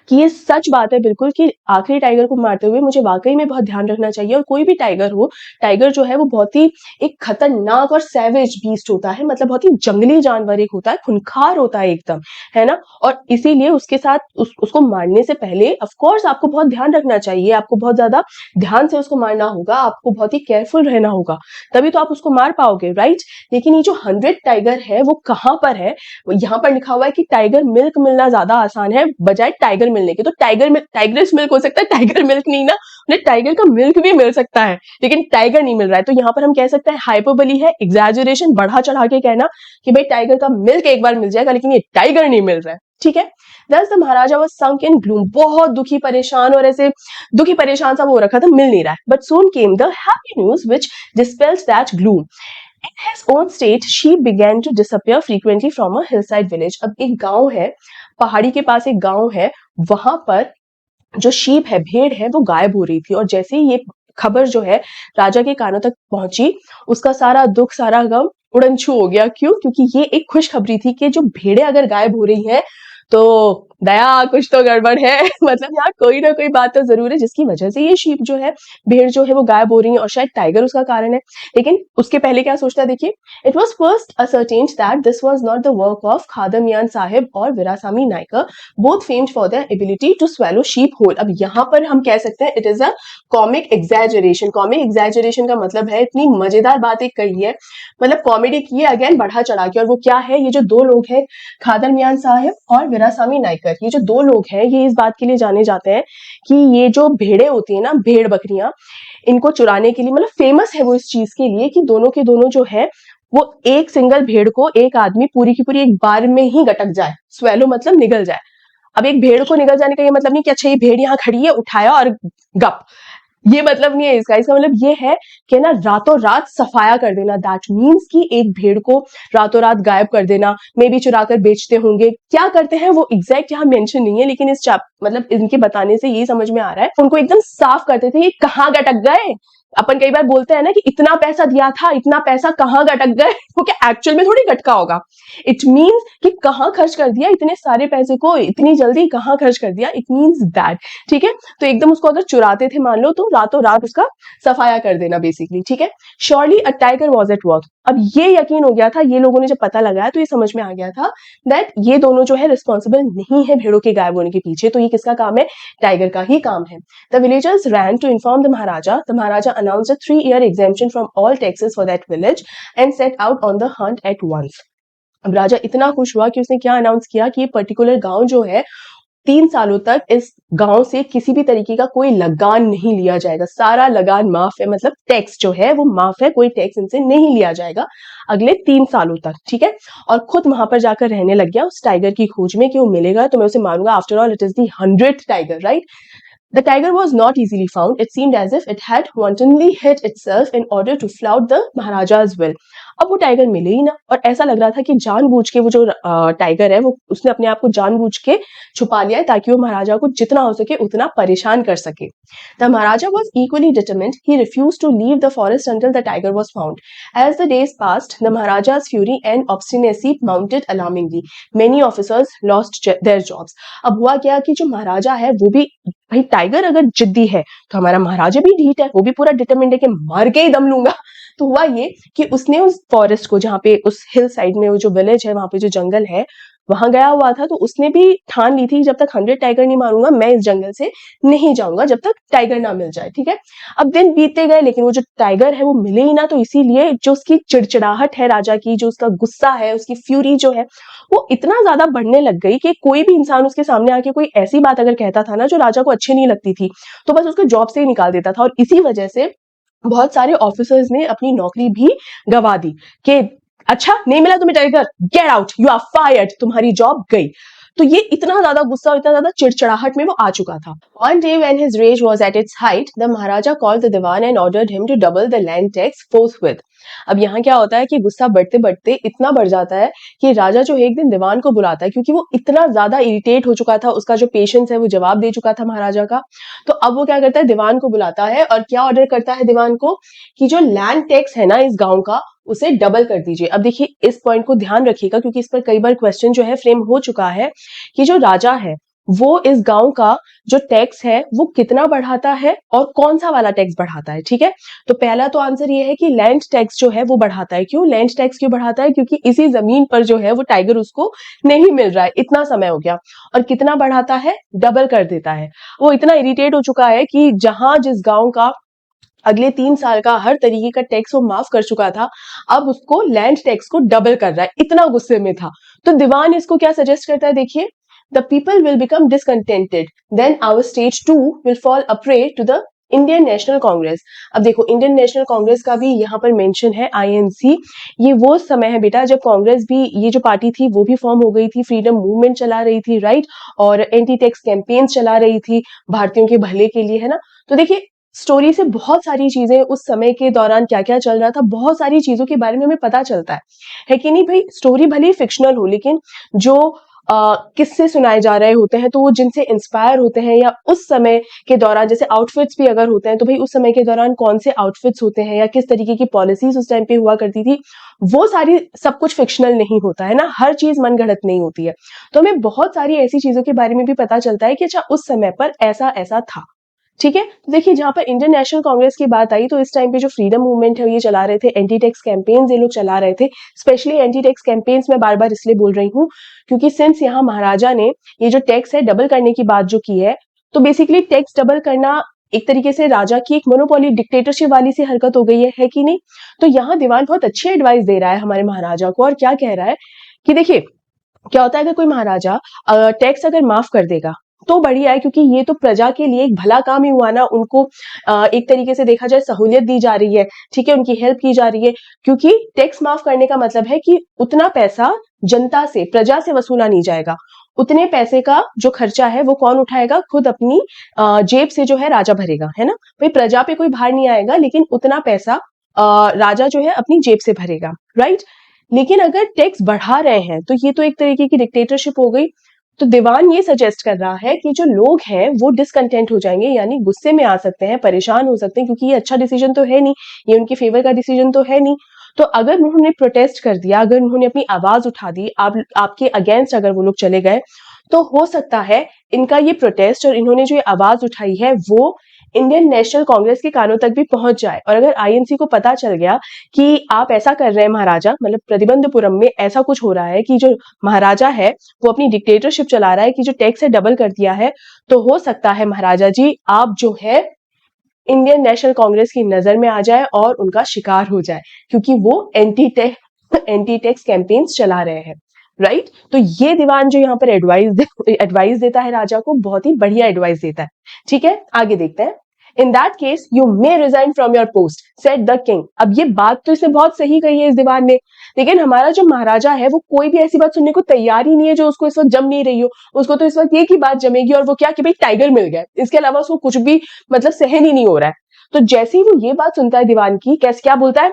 A: कि ये सच बात है बिल्कुल कि आखिरी टाइगर को मारते हुए मुझे वाकई में बहुत ध्यान रखना चाहिए। और कोई भी टाइगर हो, टाइगर जो है वो बहुत ही एक खतरनाक और सैवेज बीस्ट होता है, मतलब बहुत ही जंगली जानवर एक होता है, खूंखार होता है एकदम, है ना। और इसीलिए उसके साथ उसको मारने से पहले ऑफ कोर्स आपको बहुत ध्यान रखना चाहिए, आपको बहुत ज्यादा ध्यान से उसको मारना होगा, आपको बहुत ही केयरफुल रहना होगा, तभी तो आप उसको मार पाओगे, राइट। लेकिन ये जो 100 टाइगर है वो कहाँ पर है? यहाँ पर लिखा हुआ है कि टाइगर मिल्क मिलना ज्यादा आसान है बजाय टाइगर मिलने के। तो टाइगर्स मिल्क हो सकता है, टाइगर मिल्क नहीं ना, उन्हें टाइगर का मिल्क भी मिल सकता है, लेकिन टाइगर नहीं मिल रहा है। तो यहाँ पर हम कह सकते हैं हाइपरबोली है, एग्जैजरेशन, बढ़ा चढ़ा के कहना कि भाई टाइगर का मिल्क एक बार मिल जाएगा लेकिन ये टाइगर नहीं मिल रहा है, ठीक है। Thus the Maharaja was sunk in gloom, बहुत दुखी परेशान, और ऐसे दुखी परेशान सा वो रखा था, मिल नहीं रहा है। But soon came the happy news which dispels that gloom. In his own state, sheep began to disappear frequently from a hillside village. अब एक गांव है, पहाड़ी के पास एक गांव है, वहां पर जो शीप है, भेड़ है, वो गायब हो रही थी। और जैसे ही ये खबर जो है राजा के कानों तक पहुंची, उसका सारा दुख, सारा गम उड़नछू हो गया। क्यों? क्योंकि ये एक खुशखबरी थी कि जो भेड़ें अगर गायब हो रही हैं तो दया कुछ तो गड़बड़ है मतलब यहाँ कोई ना कोई बात तो जरूर है जिसकी वजह से ये शीप जो है, भेड़ जो है वो गायब हो रही है, और शायद टाइगर उसका कारण है। लेकिन उसके पहले क्या सोचता है, देखिए, it was first ascertained that this was not the work of Khader Mian Sahib और Veerasamy Naicker, both famed for their ability to swallow sheep whole. अब यहाँ पर हम कह सकते हैं it is a comic exaggeration. Comic exaggeration का मतलब है इतनी मजेदार बात एक कही है, मतलब कॉमेडी की है अगेन बढ़ा चढ़ा के। और वो क्या है, ये जो दो लोग हैं, खादर मियान साहिब और वीरासामी नायकर, ये जो दो लोग हैं ये इस बात के लिए जाने जाते हैं कि ये जो भेड़ें होती है ना, भेड़ बकरियां, इनको चुराने के लिए, मतलब फेमस है वो इस चीज के लिए कि दोनों के दोनों जो है वो एक सिंगल भेड़ को एक आदमी पूरी की पूरी एक बार में ही गटक जाए। स्वेलो मतलब निगल जाए। अब एक भेड़ को निगल जाने का ये मतलब नहीं कि अच्छा ये भेड़ यहाँ खड़ी है, उठाया और गप, ये मतलब नहीं है इसका मतलब ये है कि ना रातों रात सफाया कर देना। दैट मीन्स कि एक भेड़ को रातों रात गायब कर देना, मे बी चुरा कर बेचते होंगे, क्या करते हैं वो एग्जैक्ट यहाँ मेंशन नहीं है, लेकिन इस मतलब इनके बताने से ये समझ में आ रहा है उनको एकदम साफ करते थे, ये कहाँ गटक गए। अपन कई बार बोलते हैं ना कि इतना पैसा दिया था, इतना पैसा कहाँ गटक गए, वो क्या एक्चुअल में थोड़ी गटका होगा। इट मीन्स कि कहाँ खर्च कर दिया इतने सारे पैसे को, इतनी जल्दी कहाँ खर्च कर दिया, इट मीन्स दैट। ठीक है, तो एकदम उसको अगर चुराते थे मान लो, तो रातों रात उसका सफाया कर देना बेसिकली। ठीक है, surely a tiger was at work. अब ये यकीन हो गया था, ये लोगों ने जब पता लगाया तो ये समझ में आ गया था दैट ये दोनों जो है रिस्पॉन्सिबल नहीं है भेड़ों के गायब होने के पीछे, तो ये किसका काम है, टाइगर का ही काम है। The villagers ran to inform the Maharaja. The Maharaja announced a 3-year exemption from all taxes for that village and set out on the hunt at once. अब राजा इतना खुश हुआ कि उसने क्या अनाउंस किया कि ये पर्टिकुलर गांव जो है 3 सालों तक इस गांव से किसी भी तरीके का कोई लगान नहीं लिया जाएगा, सारा लगान माफ है, मतलब टैक्स जो है वो माफ है, कोई टैक्स इनसे नहीं लिया जाएगा अगले 3 सालों तक। ठीक है, और खुद वहां पर जाकर रहने लग गया उस टाइगर की खोज में कि वो मिलेगा तो मैं उसे मारूंगा, after all it is the 100th tiger, right. The tiger was not easily found. It seemed as if it had wantonly hid itself in order to flout the Maharaja's will. अब वो टाइगर मिले ही ना, और ऐसा लग रहा था कि जानबूझ के वो जो टाइगर है वो उसने अपने आप को जानबूझ के छुपा लिया है ताकि वो महाराजा को जितना हो सके उतना परेशान कर सके। The Maharaja was equally determined. He refused to leave the forest until the tiger was found. As the days passed, the Maharaja's fury and obstinacy mounted alarmingly. Many officers lost their jobs. अब हुआ क्या कि जो महाराजा है वो भी, भाई tiger अगर जिद्दी है तो हमारा महाराजा भी ढीठ है, वो भी पूरा डिटरमिन्ड है कि मार के ही दम लूंगा। तो हुआ ये कि उसने उस फॉरेस्ट को, जहाँ पे उस हिल साइड में वो जो विलेज है वहां पे जो जंगल है वहां गया हुआ था, तो उसने भी ठान ली थी जब तक 100 टाइगर नहीं मारूंगा मैं इस जंगल से नहीं जाऊंगा जब तक टाइगर ना मिल जाए। ठीक है, अब दिन बीतते गए लेकिन वो जो टाइगर है वो मिले ही ना, तो इसीलिए जो उसकी चिड़चिड़ाहट है राजा की, जो उसका गुस्सा है, उसकी फ्यूरी जो है वो इतना ज्यादा बढ़ने लग गई कि कोई भी इंसान उसके सामने आके कोई ऐसी बात अगर कहता था ना जो राजा को अच्छी नहीं लगती थी तो बस उसको जॉब से ही निकाल देता था। और इसी वजह से बहुत सारे ऑफिसर्स ने अपनी नौकरी भी गवा दी कि अच्छा नहीं मिला तुम्हें tiger, get out, you are fired, तुम्हारी जॉब गई। तो ये इतना ज्यादा गुस्सा और इतना ज्यादा चिड़चिड़ाहट में वो आ चुका था। One day when his rage was at its height, the Maharaja called the Diwan and ordered him to double the land tax forthwith. अब यहाँ क्या होता है कि गुस्सा बढ़ते बढ़ते इतना बढ़ जाता है कि राजा जो है एक दिन दीवान को बुलाता है, क्योंकि वो इतना ज्यादा इरिटेट हो चुका था, उसका जो पेशेंस है वो जवाब दे चुका था महाराजा का। तो अब वो क्या करता है, दीवान को बुलाता है और क्या ऑर्डर करता है दीवान को कि जो लैंड टैक्स है ना इस गांव का उसे डबल कर दीजिए। अब देखिए इस पॉइंट को ध्यान रखिएगा क्योंकि इस पर कई बार क्वेश्चन जो है फ्रेम हो चुका है कि जो राजा है वो इस गांव का जो टैक्स है वो कितना बढ़ाता है और कौन सा वाला टैक्स बढ़ाता है। ठीक है, तो पहला तो आंसर ये है कि लैंड टैक्स जो है वो बढ़ाता है। क्यों लैंड टैक्स क्यों बढ़ाता है? क्योंकि इसी जमीन पर जो है वो टाइगर उसको नहीं मिल रहा है, इतना समय हो गया। और कितना बढ़ाता है? डबल कर देता है। वो इतना इरिटेट हो चुका है कि जहां जिस गांव का अगले 3 साल का हर तरीके का टैक्स वो माफ कर चुका था, अब उसको लैंड टैक्स को डबल कर रहा है, इतना गुस्से में था। तो दीवान इसको क्या सजेस्ट करता है, देखिए, the people will become discontented, then our state too will fall a prey to the Indian National Congress. अब देखो इंडियन नेशनल कांग्रेस का भी यहाँ पर मेंशन है, आईएनसी। ये वो समय है बेटा जब कांग्रेस भी, ये जो पार्टी थी वो भी फॉर्म हो गई थी, फ्रीडम मूवमेंट चला रही थी, राइट, और एंटी टैक्स कैंपेन चला रही थी भारतीयों के भले के लिए, है ना। तो देखिए स्टोरी से बहुत सारी चीजें उस समय के दौरान क्या क्या चल रहा था, बहुत सारी चीजों के बारे में हमें पता चलता है कि नहीं भाई। स्टोरी भले ही फिक्शनल हो लेकिन जो किस्से सुनाए जा रहे होते हैं तो वो जिनसे इंस्पायर होते हैं, या उस समय के दौरान जैसे आउटफिट्स भी अगर होते हैं तो भाई उस समय के दौरान कौन से आउटफिट्स होते हैं या किस तरीके की पॉलिसीज उस टाइम पे हुआ करती थी, वो सारी सब कुछ फिक्शनल नहीं होता है ना, हर चीज मनगढ़ंत नहीं होती है। तो हमें बहुत सारी ऐसी चीजों के बारे में भी पता चलता है कि अच्छा उस समय पर ऐसा ऐसा था। ठीक है, तो देखिए जहां पर इंडियन नेशनल कांग्रेस की बात आई तो इस टाइम पे जो फ्रीडम मूवमेंट है ये चला रहे थे, एंटी टैक्स कैंपेन्स ये लोग चला रहे थे। स्पेशली एंटी टैक्स कैंपेन्स मैं बार बार इसलिए बोल रही हूँ क्योंकि सिंस यहाँ महाराजा ने ये जो टैक्स है डबल करने की बात जो की है, तो बेसिकली टैक्स डबल करना एक तरीके से राजा की एक मोनोपोली डिक्टेटरशिप वाली सी हरकत हो गई है कि नहीं। तो यहाँ दीवान बहुत अच्छी एडवाइस दे रहा है हमारे महाराजा को, और क्या कह रहा है कि देखिए क्या होता है अगर कोई महाराजा टैक्स अगर माफ कर देगा तो बढ़िया है, क्योंकि ये तो प्रजा के लिए एक भला काम ही हुआ ना, उनको एक तरीके से देखा जाए सहूलियत दी जा रही है, ठीक है, उनकी हेल्प की जा रही है। क्योंकि टैक्स माफ करने का मतलब है कि उतना पैसा जनता से, प्रजा से वसूला नहीं जाएगा, उतने पैसे का जो खर्चा है वो कौन उठाएगा? खुद अपनी जेब से जो है राजा भरेगा, है ना? भाई प्रजा पे कोई भार नहीं आएगा, लेकिन उतना पैसा राजा जो है अपनी जेब से भरेगा, राइट? लेकिन अगर टैक्स बढ़ा रहे हैं तो ये तो एक तरीके की डिक्टेटरशिप हो गई। तो दीवान ये सजेस्ट कर रहा है कि जो लोग हैं वो डिसकंटेंट हो जाएंगे, यानी गुस्से में आ सकते हैं, परेशान हो सकते हैं, क्योंकि ये अच्छा डिसीजन तो है नहीं, ये उनके फेवर का डिसीजन तो है नहीं। तो अगर उन्होंने प्रोटेस्ट कर दिया, अगर उन्होंने अपनी आवाज उठा दी, आपके अगेंस्ट अगर वो लोग चले गए, तो हो सकता है इनका ये प्रोटेस्ट और इन्होंने जो ये आवाज उठाई है वो इंडियन नेशनल कांग्रेस के कानों तक भी पहुंच जाए। और अगर आईएनसी को पता चल गया कि आप ऐसा कर रहे हैं महाराजा, मतलब प्रतिबंधपुरम में ऐसा कुछ हो रहा है कि जो महाराजा है वो अपनी डिक्टेटरशिप चला रहा है, कि जो टैक्स है डबल कर दिया है, तो हो सकता है महाराजा जी आप जो है इंडियन नेशनल कांग्रेस की नजर में आ जाए और उनका शिकार हो जाए, क्योंकि वो एंटी टैक्स कैंपेन्स चला रहे हैं, राइट? तो ये दीवान जो यहाँ पर एडवाइस देता है राजा को, बहुत ही बढ़िया एडवाइस देता है। ठीक है, आगे देखते हैं। In that case you may resign from your post, said the king. अब ये बात तो इसने बहुत सही कही है इस दीवान ने, लेकिन हमारा जो महाराजा है वो कोई भी ऐसी बात सुनने को तैयार ही नहीं है जो उसको इस वक्त जम नहीं रही हो। उसको तो इस वक्त एक ही बात जमेगी, और वो क्या कि भाई टाइगर मिल गया, इसके अलावा उसको कुछ भी मतलब सहन ही नहीं हो रहा है। तो जैसे ही वो ये बात सुनता है दीवान की, कैसे क्या बोलता है,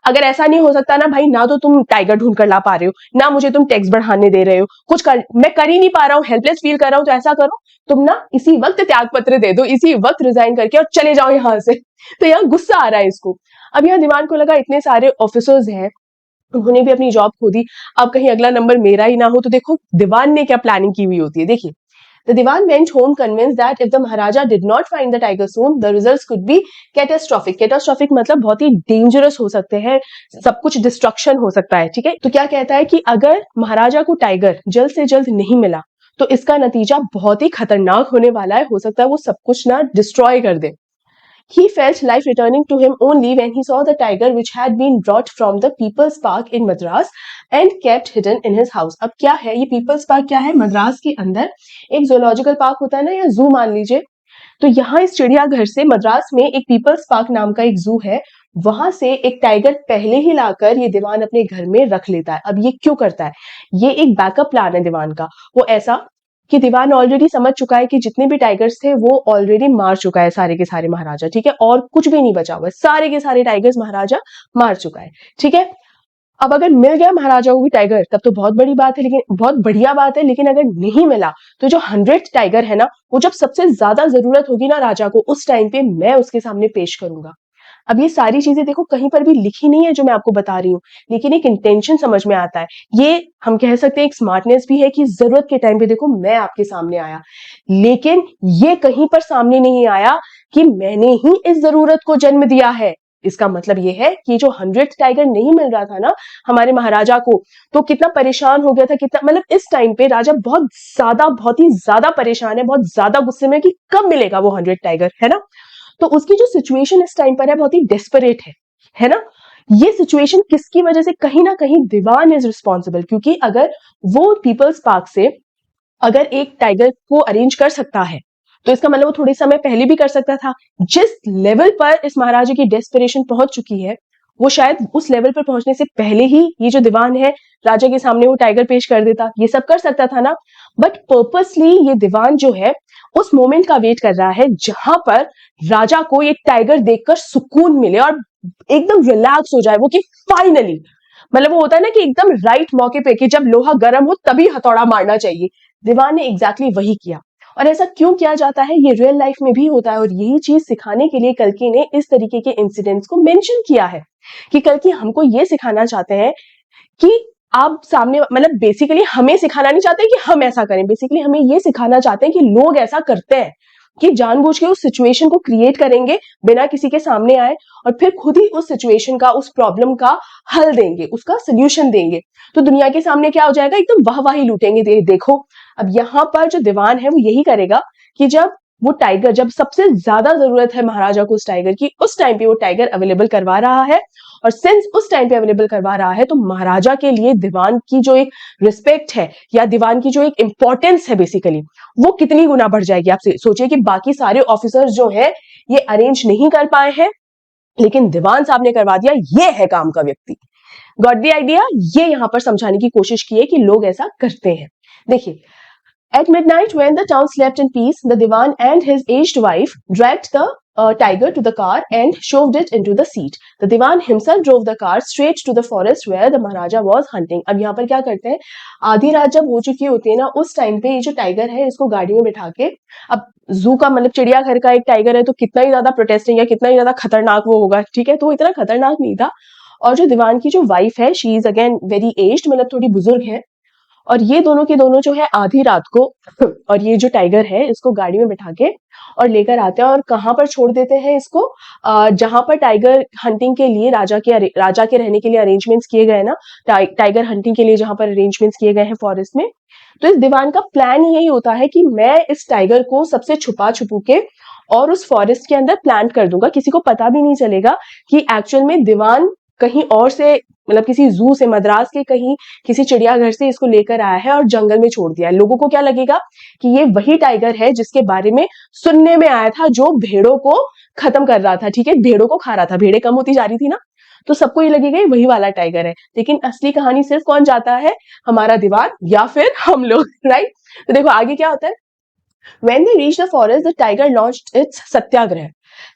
A: अगर ऐसा नहीं हो सकता ना भाई, ना तो तुम टाइगर ढूंढ कर ला पा रहे हो, ना मुझे तुम टैक्स बढ़ाने दे रहे हो, मैं कर ही नहीं पा रहा हूँ, हेल्पलेस फील कर रहा हूँ, तो ऐसा करो तुम ना इसी वक्त त्याग पत्र दे दो, इसी वक्त रिजाइन करके और चले जाओ यहाँ से। तो यहाँ गुस्सा आ रहा है इसको। अब यहाँ दीवान को लगा इतने सारे ऑफिसर्स हैं, उन्होंने भी अपनी जॉब खो दी, अब कहीं अगला नंबर मेरा ही ना हो। तो देखो दीवान ने क्या प्लानिंग की हुई होती है, देखिए। The Diwan went home convinced that if the Maharaja did not find the tiger soon, the results could be catastrophic. Catastrophic मतलब बहुत ही dangerous हो सकते हैं, सब कुछ destruction हो सकता है, ठीक है? तो क्या कहता है कि अगर महाराजा को टाइगर जल्द से जल्द नहीं मिला, तो इसका नतीजा बहुत ही खतरनाक होने वाला है, हो सकता है वो सब कुछ ना डिस्ट्रॉय कर दे। He felt life returning to him only when he saw the tiger which had been brought from the People's Park in Madras and kept hidden in his house. अब क्या है ये People's Park? क्या है? मद्रास के अंदर एक zoological park होता है ना, या जू मान लीजिए। तो यहाँ इस चिड़ियाघर से मद्रास में एक पीपल्स पार्क नाम का एक जू है, वहां से एक टाइगर पहले ही लाकर ये दीवान अपने घर में रख लेता है। अब ये क्यों करता है? ये एक बैकअप प्लान है दीवान का। वो ऐसा कि दीवान ऑलरेडी समझ चुका है कि जितने भी टाइगर्स थे वो ऑलरेडी मार चुका है सारे के सारे महाराजा, ठीक है? और कुछ भी नहीं बचा हुआ है, सारे के सारे टाइगर्स महाराजा मार चुका है, ठीक है? अब अगर मिल गया महाराजा को भी टाइगर, तब तो बहुत बड़ी बात है, लेकिन बहुत बढ़िया बात है। लेकिन अगर नहीं मिला, तो जो 100th टाइगर है ना, वो जब सबसे ज्यादा जरूरत होगी ना राजा को, उस टाइम पे मैं उसके सामने पेश करूंगा। अब ये सारी चीजें देखो कहीं पर भी लिखी नहीं है जो मैं आपको बता रही हूँ, लेकिन एक इंटेंशन समझ में आता है। ये हम कह सकते हैं एक स्मार्टनेस भी है कि जरूरत के टाइम पे देखो मैं आपके सामने आया, लेकिन ये कहीं पर सामने नहीं आया कि मैंने ही इस जरूरत को जन्म दिया है। इसका मतलब ये है कि जो 100th टाइगर नहीं मिल रहा था ना हमारे महाराजा को, तो कितना परेशान हो गया था, कितना मतलब इस टाइम पे राजा बहुत ही ज्यादा परेशान है, बहुत ज्यादा गुस्से में कि कब मिलेगा वो 100 टाइगर, है ना? तो उसकी जो सिचुएशन इस टाइम पर है बहुत ही डेस्परेट है ना? ये सिचुएशन किसकी वजह से? कहीं ना कहीं दीवान इज रिस्पॉन्सिबल, क्योंकि अगर वो पीपल्स पार्क से अगर एक टाइगर को अरेंज कर सकता है, तो इसका मतलब वो थोड़े समय पहले भी कर सकता था। जिस लेवल पर इस महाराजा की डेस्परेशन पहुंच चुकी है, वो शायद उस लेवल पर पहुंचने से पहले ही ये जो दीवान है राजा के सामने वो टाइगर पेश कर देता, ये सब कर सकता था ना। बट पर्पसली ये दीवान जो है उस मोमेंट का वेट कर रहा है जहां पर राजा को एक टाइगर देखकर सुकून मिले और एकदम रिलैक्स हो जाए वो, कि फाइनली, मतलब वो होता है ना कि एकदम राइट मौके पे, कि जब लोहा गर्म हो तभी हथौड़ा मारना चाहिए। दीवान ने एग्जैक्टली वही किया। और ऐसा क्यों किया जाता है ये रियल लाइफ में भी होता है, और यही चीज सिखाने के लिए कल्कि ने इस तरीके के इंसिडेंट्स को मेंशन किया है, कि कल्कि हमको ये सिखाना चाहते हैं कि आप सामने, मतलब बेसिकली हमें सिखाना नहीं चाहते कि हम ऐसा करें, बेसिकली हमें ये सिखाना चाहते हैं कि लोग ऐसा करते हैं, कि जानबूझ के उस सिचुएशन को क्रिएट करेंगे बिना किसी के सामने आए, और फिर खुद ही उस सिचुएशन का, उस प्रॉब्लम का हल देंगे, उसका सोल्यूशन देंगे। तो दुनिया के सामने क्या हो जाएगा, एकदम वाहवाही लूटेंगे, देखो। अब यहाँ पर जो दीवान है वो यही करेगा कि जब वो टाइगर, जब सबसे ज्यादा जरूरत है महाराजा को उस टाइगर की, उस टाइम पे वो टाइगर अवेलेबल करवा रहा है। और सिंस उस टाइम पे अवेलेबल करवा रहा है, तो महाराजा के लिए दीवान की जो एक रिस्पेक्ट है, या दीवान की जो एक इंपॉर्टेंस है बेसिकली, वो कितनी गुना बढ़ जाएगी। आप सोचिए कि बाकी सारे ऑफिसर्स जो है ये अरेंज नहीं कर पाए हैं, लेकिन दीवान साहब ने करवा दिया, ये है काम का व्यक्ति। Got the idea? ये यहां पर समझाने की कोशिश की है कि लोग ऐसा करते हैं। देखिए At midnight, when the town slept in peace, the Diwan and his aged wife dragged the tiger to the car and shoved it into the seat. The Diwan himself drove the car straight to the forest where the Maharaja was hunting. अब यहाँ पर क्या करते हैं, आधी रात जब हो चुकी होती है ना, उस टाइम पे ये जो टाइगर है इसको गाड़ी में बिठा के, अब जू का मतलब चिड़ियाघर का एक टाइगर है तो कितना ही ज्यादा प्रोटेस्टिंग या कितना ही ज्यादा खतरनाक वो होगा, ठीक है, तो वो इतना खतरनाक नहीं था। और जो दीवान की जो वाइफ है, she is again very aged, मतलब थोड़ी बुजुर्ग है, और ये दोनों के दोनों जो है आधी रात को और ये जो टाइगर है इसको गाड़ी में बिठा के और लेकर आते हैं, और कहाँ पर छोड़ देते हैं इसको, जहां पर टाइगर हंटिंग के लिए राजा के रहने के लिए अरेंजमेंट्स किए गए ना, टाइगर हंटिंग के लिए जहां पर अरेंजमेंट्स किए गए हैं फॉरेस्ट में। तो इस दीवान का प्लान यही होता है कि मैं इस टाइगर को सबसे छुपा छुपू के और उस फॉरेस्ट के अंदर प्लांट कर दूंगा, किसी को पता भी नहीं चलेगा कि एक्चुअल में दीवान कहीं और से, मतलब किसी जू से, मद्रास के कहीं किसी चिड़ियाघर से इसको लेकर आया है और जंगल में छोड़ दिया है। लोगों को क्या लगेगा कि ये वही टाइगर है जिसके बारे में सुनने में आया था, जो भेड़ों को खत्म कर रहा था, ठीक है, भेड़ों को खा रहा था, भेड़ें कम होती जा रही थी ना, तो सबको ये लगेगा ये वही वाला टाइगर है। लेकिन असली कहानी सिर्फ कौन जाता है, हमारा दीवान या फिर हम लोग, राइट। तो देखो आगे क्या होता है। When they reached the forest, the tiger launched its satyagraha.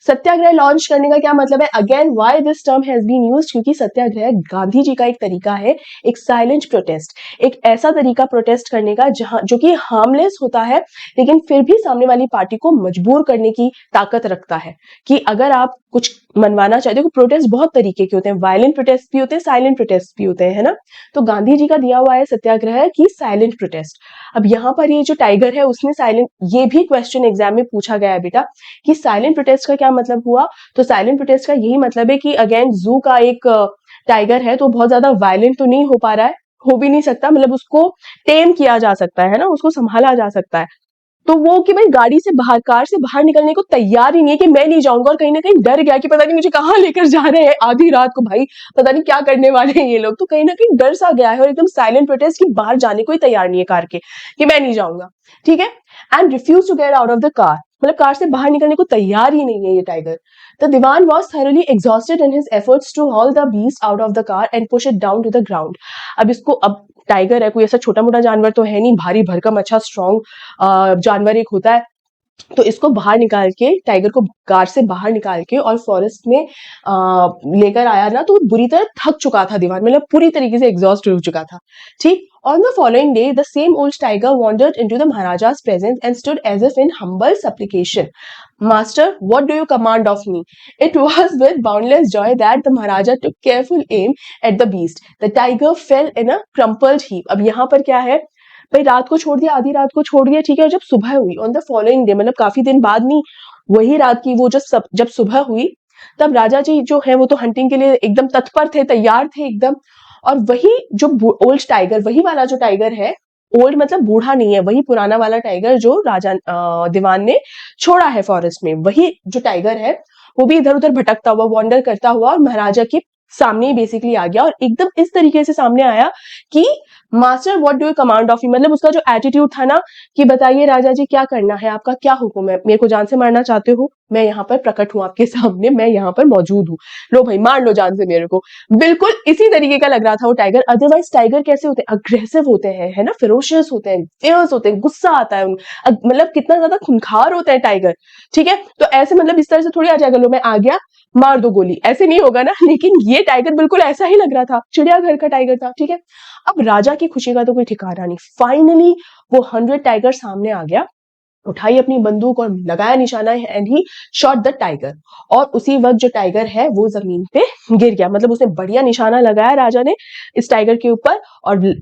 A: Satyagraha launch करने का क्या मतलब है, again why this term has been used, क्योंकि सत्याग्रह गांधी जी का एक तरीका है, एक साइलेंट प्रोटेस्ट, एक ऐसा तरीका प्रोटेस्ट करने का जहां जो कि हार्मलेस होता है लेकिन फिर भी सामने वाली पार्टी को मजबूर करने की ताकत रखता है, कि अगर आप कुछ मनवाना चाहते हो। प्रोटेस्ट बहुत तरीके के होते हैं, वायलेंट प्रोटेस्ट भी होते हैं, साइलेंट प्रोटेस्ट भी होते हैं, है ना। तो गांधी जी का दिया हुआ है सत्याग्रह की साइलेंट प्रोटेस्ट। अब यहाँ पर ये जो टाइगर है उसने साइलेंट, ये भी क्वेश्चन एग्जाम में पूछा गया है बेटा कि साइलेंट प्रोटेस्ट का क्या मतलब हुआ। तो साइलेंट प्रोटेस्ट का यही मतलब है कि अगेन जू का एक टाइगर है तो बहुत ज्यादा वायलेंट तो नहीं हो पा रहा है, हो भी नहीं सकता, मतलब उसको टेम किया जा सकता है ना, उसको संभाला जा सकता है। तो वो कि भाई गाड़ी से बाहर, कार से बाहर निकलने को तैयार ही नहीं है कि मैं नहीं जाऊंगा, और कहीं ना कहीं डर गया कि पता नहीं मुझे कहाँ लेकर जा रहे हैं आधी रात को, भाई पता नहीं क्या करने वाले हैं ये लोग, तो कहीं ना कहीं डर सा गया है और एकदम साइलेंट प्रोटेस्ट कि बाहर जाने को ही तैयार नहीं है कार के, कि मैं नहीं जाऊंगा, ठीक है। And refuse to get out of the car, मतलब कार से बाहर निकलने को तैयार ही नहीं है ये tiger. The Dewan was thoroughly exhausted in his efforts to haul the beast out of the car and push it down to the ground। अब इसको, अब टाइगर है, कोई ऐसा छोटा मोटा जानवर तो है नहीं, भारी भरकम अच्छा स्ट्रॉन्ग जानवर एक होता है, तो इसको बाहर निकाल के, टाइगर को कार से बाहर निकाल के और फॉरेस्ट में लेकर आया ना, तो बुरी तरह थक चुका था दीवान, मतलब पूरी तरीके से एग्जॉस्ट हो चुका था, ठीक। On the following day, the same old tiger wandered into the Maharaja's presence and stood as if in humble supplication. Master, what do you command of me? It was with boundless joy that the Maharaja took careful aim at the beast. The tiger fell in a crumpled heap. अब यहाँ पर क्या है भाई, रात को छोड़ दिया, आधी रात को छोड़ दिया, ठीक है, और जब सुबह हुई ऑन द फॉलोइंग डे, मतलब काफी दिन बाद नहीं, वही रात की वो जब सुबह हुई, तब राजा जी जो है वो तो हंटिंग के लिए एकदम तत्पर थे, तैयार थे एकदम। और वही जो ओल्ड टाइगर, वही वाला जो टाइगर है, ओल्ड मतलब बूढ़ा नहीं है, वही पुराना वाला टाइगर जो राजा दीवान ने छोड़ा है फॉरेस्ट में, वही जो टाइगर है वो भी इधर उधर भटकता हुआ, वॉन्डर करता हुआ और महाराजा के सामने बेसिकली आ गया, और एकदम इस तरीके से सामने आया कि master what do you command of you, मतलब उसका जो एटीट्यूड था ना कि बताइए राजा जी क्या करना है, आपका क्या हुक्म है, मेरे को जान से मारना चाहते हो, मैं यहाँ पर प्रकट हूं आपके सामने, मैं यहाँ पर मौजूद हूँ, लो भाई मार लो जान से मेरे को। बिल्कुल इसी तरीके का लग रहा था वो टाइगर। अदरवाइज टाइगर कैसे होते हैं, अग्रेसिव होते हैं, है ना, फेरोशियस होते हैं, फियर्स होते हैं, गुस्सा आता है मतलब कितना ज्यादा खूंखार होता है टाइगर, ठीक है। तो ऐसे मतलब इस तरह से थोड़ी आ जाएगा, लो मैं आ गया मार दो गोली, ऐसे नहीं होगा ना। लेकिन ये टाइगर बिल्कुल ऐसा ही लग रहा था, चिड़ियाघर का टाइगर था, ठीक है। अब राजा की खुशी का तो कोई ठिकाना नहीं, फाइनली वो 100 टाइगर सामने आ गया, उठाई अपनी बंदूक और लगाया निशाना, and he shot the tiger, और उसी वक्त जो टाइगर है वो जमीन पे गिर गया, मतलब उसने बढ़िया निशाना लगाया राजा ने इस टाइगर के ऊपर और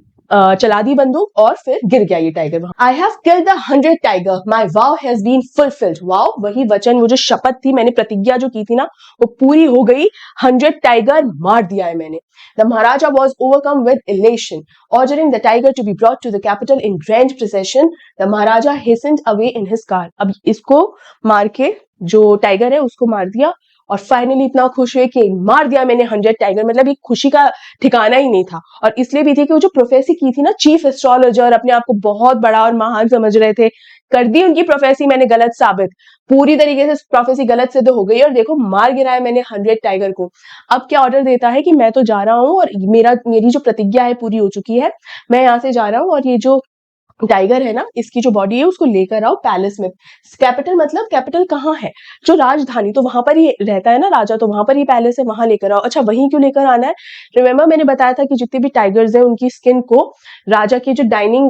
A: चला दी बंदूक, और फिर गिर गया ये टाइगर वहां। I have killed the 100 tiger, my vow has been fulfilled. Vow, वही वचन, वो जो शपथ थी, मैंने प्रतिज्ञा जो की थी ना, वो पूरी हो गई, 100 टाइगर मार दिया है मैंने। The Maharaja was overcome with elation, ordering the tiger to be brought to the capital in grand procession. The Maharaja hastened away in his car. अब इसको मार के, जो टाइगर है उसको मार दिया, और फाइनली इतना खुश हुए कि मार दिया मैंने 100 टाइगर, मतलब ये खुशी का ठिकाना ही नहीं था। और इसलिए भी थी कि वो जो प्रोफेसी की थी ना, चीफ एस्ट्रोलॉजर अपने आप को बहुत बड़ा और महान समझ रहे थे, कर दी उनकी प्रोफेसी मैंने गलत साबित, पूरी तरीके से प्रोफेसी गलत सिद्ध हो गई, और देखो मार गिराया मैंने 100 टाइगर को। अब क्या ऑर्डर देता है कि मैं तो जा रहा हूं और मेरी जो प्रतिज्ञा है पूरी हो चुकी है, मैं यहाँ से जा रहा हूँ, और ये जो टाइगर है ना, इसकी जो बॉडी है उसको लेकर आओ पैलेस में। कैपिटल मतलब कैपिटल कहाँ है, जो राजधानी, तो वहां पर ही रहता है ना राजा, तो वहां पर ही पैलेस है, वहां लेकर आओ। अच्छा, वहीं क्यों लेकर आना है? रिमेम्बर मैंने बताया था कि जितने भी टाइगर्स हैं उनकी स्किन को राजा की जो डाइनिंग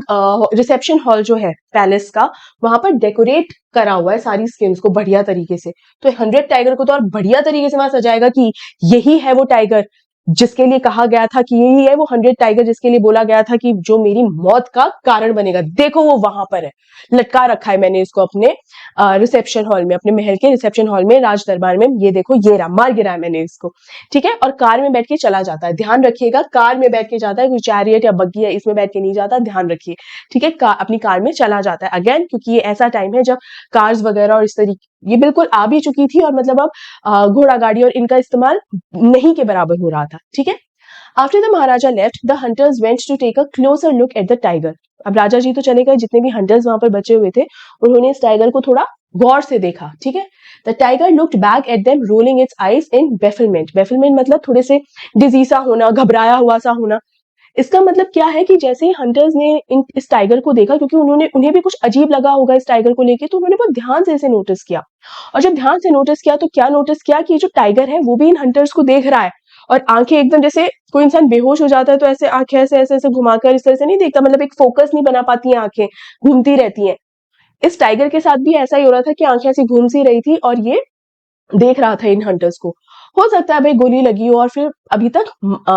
A: रिसेप्शन हॉल जो है पैलेस का, वहां पर डेकोरेट करा हुआ है सारी स्किन्स को बढ़िया तरीके से। तो 100 टाइगर को तो और बढ़िया तरीके से वहां सजाएगा कि यही है वो टाइगर जिसके लिए कहा गया था, कि यही है वो 100 टाइगर जिसके लिए बोला गया था कि जो मेरी मौत का कारण बनेगा। देखो वो वहां पर है, लटका रखा है मैंने इसको अपने रिसेप्शन हॉल में, अपने महल के रिसेप्शन हॉल में, राज दरबार में। ये देखो, ये रहा, मार गिरा है मैंने इसको। ठीक है, और कार में बैठ के चला जाता है, ध्यान रखिएगा, कार में बैठ के जाता है, कोई चैरियट या बग्गी है इसमें बैठ के नहीं जाता, ध्यान रखिए। ठीक है, अपनी कार में चला जाता है अगेन, क्योंकि ये ऐसा टाइम है जब कार्स वगैरह और इस तरीके, ये बिल्कुल आ भी चुकी थी, और मतलब अब घोड़ा गाड़ी और इनका इस्तेमाल नहीं के बराबर हो रहा था। ठीक है, after the Maharaja left, the hunters went to take a closer look at the tiger. अब राजा जी तो चले गए, जितने भी हंटर्स वहां पर बचे हुए थे उन्होंने इस टाइगर को थोड़ा गौर से देखा। ठीक है, the tiger looked back at them rolling its eyes in bafflement. Bafflement मतलब थोड़े से डिजीसा होना, घबराया हुआ सा होना। इसका मतलब क्या है कि जैसे ही हंटर्स ने इस टाइगर को देखा, क्योंकि उन्हें भी कुछ अजीब लगा होगा इस टाइगर को लेके, तो उन्होंने बहुत ध्यान से इसे नोटिस किया। और जब ध्यान से नोटिस किया तो क्या नोटिस किया कि जो टाइगर है वो भी इन हंटर्स को देख रहा है, और आंखें एकदम, जैसे कोई इंसान बेहोश हो जाता है तो ऐसे आंखें ऐसे ऐसे ऐसे घुमाकर इस तरह से नहीं देखता, मतलब एक फोकस नहीं बना पाती हैं, आंखें घूमती रहती हैं। इस टाइगर के साथ भी ऐसा ही हो रहा था कि आंखें ऐसी घूम सी रही थी और ये देख रहा था इन हंटर्स को। हो सकता है भाई गोली लगी हो और फिर अभी तक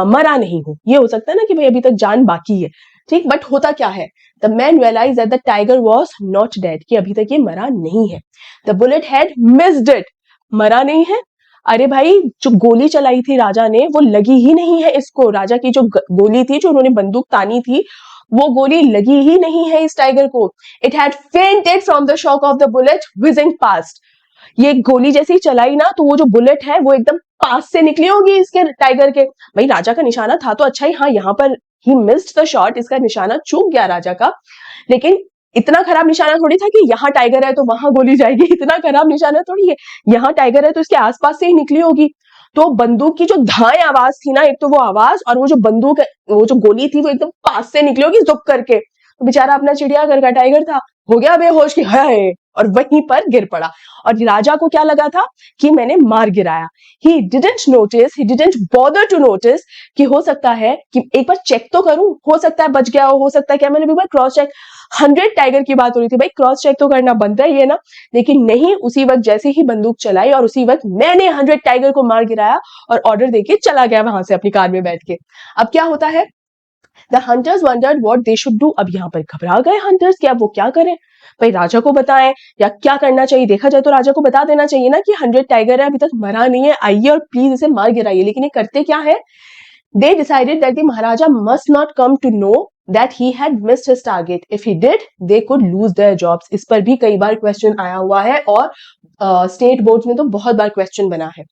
A: मरा नहीं हो, ये हो सकता है ना कि भाई अभी तक जान बाकी है। ठीक, बट होता क्या है, the man realise that the tiger was not dead, कि अभी तक ये मरा नहीं है। The bullet had missed it, मरा नहीं है। अरे भाई, जो गोली चलाई थी राजा ने वो लगी ही नहीं है इसको, राजा की जो गोली थी, जो उन्होंने बंदूक तानी थी, वो गोली लगी ही नहीं है इस टाइगर को। It had fainted from the shock of the bullet whizzing past। ये गोली जैसे ही चलाई ना, तो वो जो बुलेट है वो एकदम पास से निकली होगी इसके टाइगर के। भाई राजा का निशाना था तो अच्छा ही, हाँ यहाँ पर ही मिस्ड द शॉट, इसका निशाना चूक गया राजा का, लेकिन इतना खराब निशाना थोड़ी था कि यहाँ टाइगर है तो वहां गोली जाएगी, इतना खराब निशाना थोड़ी है। यहाँ टाइगर है तो इसके आसपास से ही निकली होगी। तो बंदूक की जो धाएं आवाज थी ना, एक तो वो आवाज, और वो जो बंदूक, वो जो गोली थी वो एकदम पास से निकली होगी जुप करके। तो बेचारा अपना चिड़ियाघर का टाइगर था, हो गया बेहोश कि हाय, और वहीं पर गिर पड़ा। और राजा को क्या लगा था कि मैंने मार गिराया। He didn't notice, he didn't bother to notice कि हो सकता है कि एक बार चेक तो करूं, हो सकता है बच गया हो सकता है क्या, मैंने एक बार क्रॉस चेक। 100 टाइगर की बात हो रही थी भाई, क्रॉस चेक तो करना बनता ही है ना। लेकिन नहीं, उसी वक्त जैसे ही बंदूक चलाई और उसी वक्त मैंने 100 टाइगर को मार गिराया और ऑर्डर देके चला गया वहां से अपनी कार में बैठ के। अब क्या होता है, the hunters wondered what they should do. अब यहाँ पर घबरा गए हंटर्स कि अब वो क्या करें, भाई राजा को बताएं या क्या करना चाहिए। देखा जाए तो राजा को बता देना चाहिए ना कि 100 टाइगर है, अभी तक मरा नहीं है, आइए और प्लीज इसे मार गिराइए। लेकिन ये करते क्या है, they decided that the Maharaja must not come to know that he had missed his target, if he did they could lose their jobs. इस पर भी कई बार क्वेश्चन आया हुआ है और स्टेट बोर्ड्स में तो बहुत बार क्वेश्चन बना है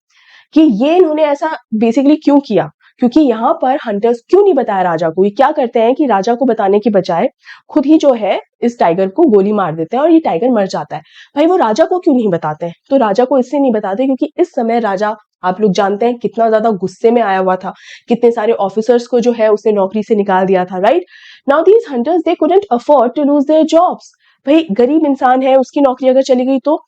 A: कि ये इन्होंने ऐसा बेसिकली क्यों किया। क्योंकि यहाँ पर हंटर्स क्यों नहीं बताया राजा को, ये क्या करते हैं कि राजा को बताने की बजाय खुद ही जो है इस टाइगर को गोली मार देते हैं और ये टाइगर मर जाता है। भाई वो राजा को क्यों नहीं बताते हैं, तो राजा को इससे नहीं बताते क्योंकि इस समय राजा, आप लोग जानते हैं, कितना ज्यादा गुस्से में आया हुआ था, कितने सारे ऑफिसर्स को जो है उसने नौकरी से निकाल दिया था। Right now these hunters they couldn't afford to lose their jobs. भाई गरीब इंसान है, उसकी नौकरी अगर चली गई तो,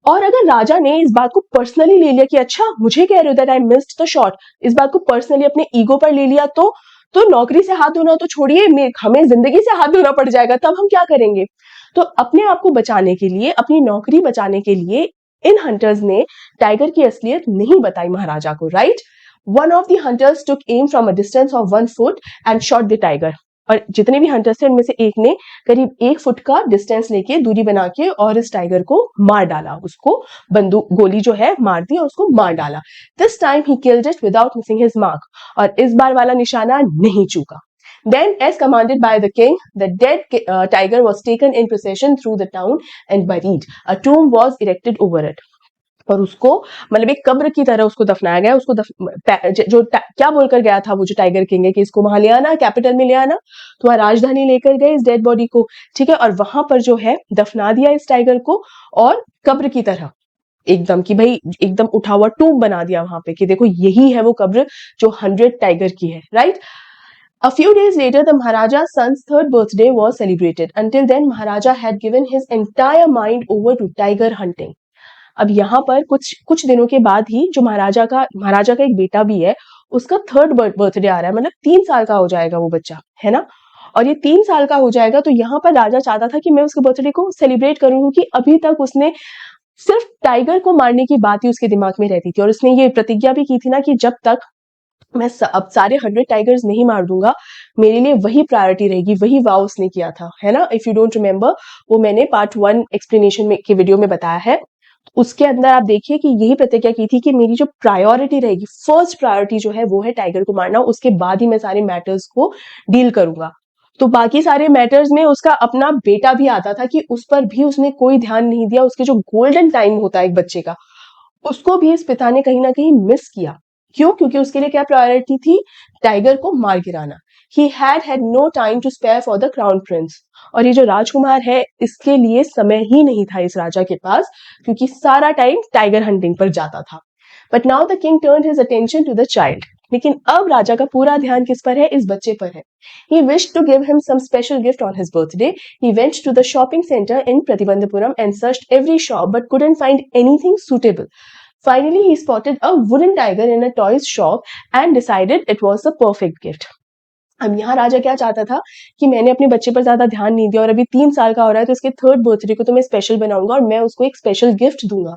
A: और अगर राजा ने इस बात को पर्सनली ले लिया कि अच्छा मुझे कह रहे हो that I missed the shot, इस बात को पर्सनली अपने ईगो पर ले लिया, तो नौकरी से हाथ धोना तो छोड़िए, हमें जिंदगी से हाथ धोना पड़ जाएगा, तब हम क्या करेंगे। तो अपने आप को बचाने के लिए, अपनी नौकरी बचाने के लिए इन हंटर्स ने टाइगर की असलियत नहीं बताई महाराजा को। Right, one of the hunters took am from a distance of 1 foot and shot the tiger. और जितने भी हंटर्स थे उनमें से एक ने करीब 1 फुट का डिस्टेंस लेके, दूरी बना के, और इस टाइगर को मार डाला, उसको बंदूक गोली जो है मार दी और उसको मार डाला। This time he killed it without missing his mark, और इस बार वाला निशाना नहीं चूका। Then, as commanded by the king, the dead tiger was taken in procession through the town and buried. A tomb was erected over it. और उसको मतलब एक कब्र की तरह उसको दफनाया गया। उसको क्या बोलकर गया था वो जो टाइगर किंग है कि इसको वहां ले आना, कैपिटल में ले आना, तो वहां राजधानी लेकर गए इस डेड बॉडी को। ठीक है, और वहां पर जो है दफना दिया इस टाइगर को, और कब्र की तरह एकदम कि भाई एकदम उठा हुआ टूम बना दिया वहां पे कि देखो यही है वो कब्र जो 100 टाइगर की है। Right, A few days later, the Maharaja's son's third birthday was celebrated. Until then, Maharaja had given his entire mind over to tiger hunting. अब यहाँ पर कुछ दिनों के बाद ही जो महाराजा का एक बेटा भी है, उसका थर्ड बर्थडे आ रहा है, मतलब 3 साल का हो जाएगा वो बच्चा, है ना। और ये 3 साल का हो जाएगा, तो यहाँ पर राजा चाहता था कि मैं उसके बर्थडे को सेलिब्रेट करूं, क्योंकि अभी तक उसने सिर्फ टाइगर को मारने की बात ही उसके दिमाग में रहती थी, और उसने ये प्रतिज्ञा भी की थी ना कि जब तक मैं अब सारे 100 टाइगर्स नहीं मार दूंगा, मेरे लिए वही प्रायोरिटी रहेगी, वही वाव उसने किया था, है ना। इफ यू डोंट रिमेम्बर, वो मैंने पार्ट 1 एक्सप्लेनेशन में के वीडियो में बताया है। उसके अंदर आप देखिए कि यही प्रतिज्ञा की थी कि मेरी जो प्रायोरिटी रहेगी, फर्स्ट प्रायोरिटी जो है वो है टाइगर को मारना, उसके बाद ही मैं सारे मैटर्स को डील करूंगा। तो बाकी सारे मैटर्स में उसका अपना बेटा भी आता था कि उस पर भी उसने कोई ध्यान नहीं दिया। उसके जो गोल्डन टाइम होता है एक बच्चे का, उसको भी इस पिता ने कहीं ना कहीं मिस किया। क्यों? क्योंकि उसके लिए क्या प्रायोरिटी थी? टाइगर को मार गिराना। He had no time to spare for the crown prince. और ये जो राजकुमार है, इसके लिए समय ही नहीं था इस राजा के पास, क्योंकि सारा टाइम टाइगर हंटिंग पर जाता था। But now the king turned his attention to the child. लेकिन अब राजा का पूरा ध्यान किस पर है? इस बच्चे पर है। He wished to give him some special gift on his birthday. He went to the shopping center in Pratibandhapuram and searched every shop but couldn't find anything suitable. Finally, he spotted a wooden tiger in a toys shop and decided it was the perfect gift. अब यहाँ राजा क्या चाहता था कि मैंने अपने बच्चे पर ज्यादा ध्यान नहीं दिया और अभी 3 साल का हो रहा है, तो इसके थर्ड बर्थडे को तो मैं स्पेशल बनाऊंगा और मैं उसको एक स्पेशल गिफ्ट दूंगा।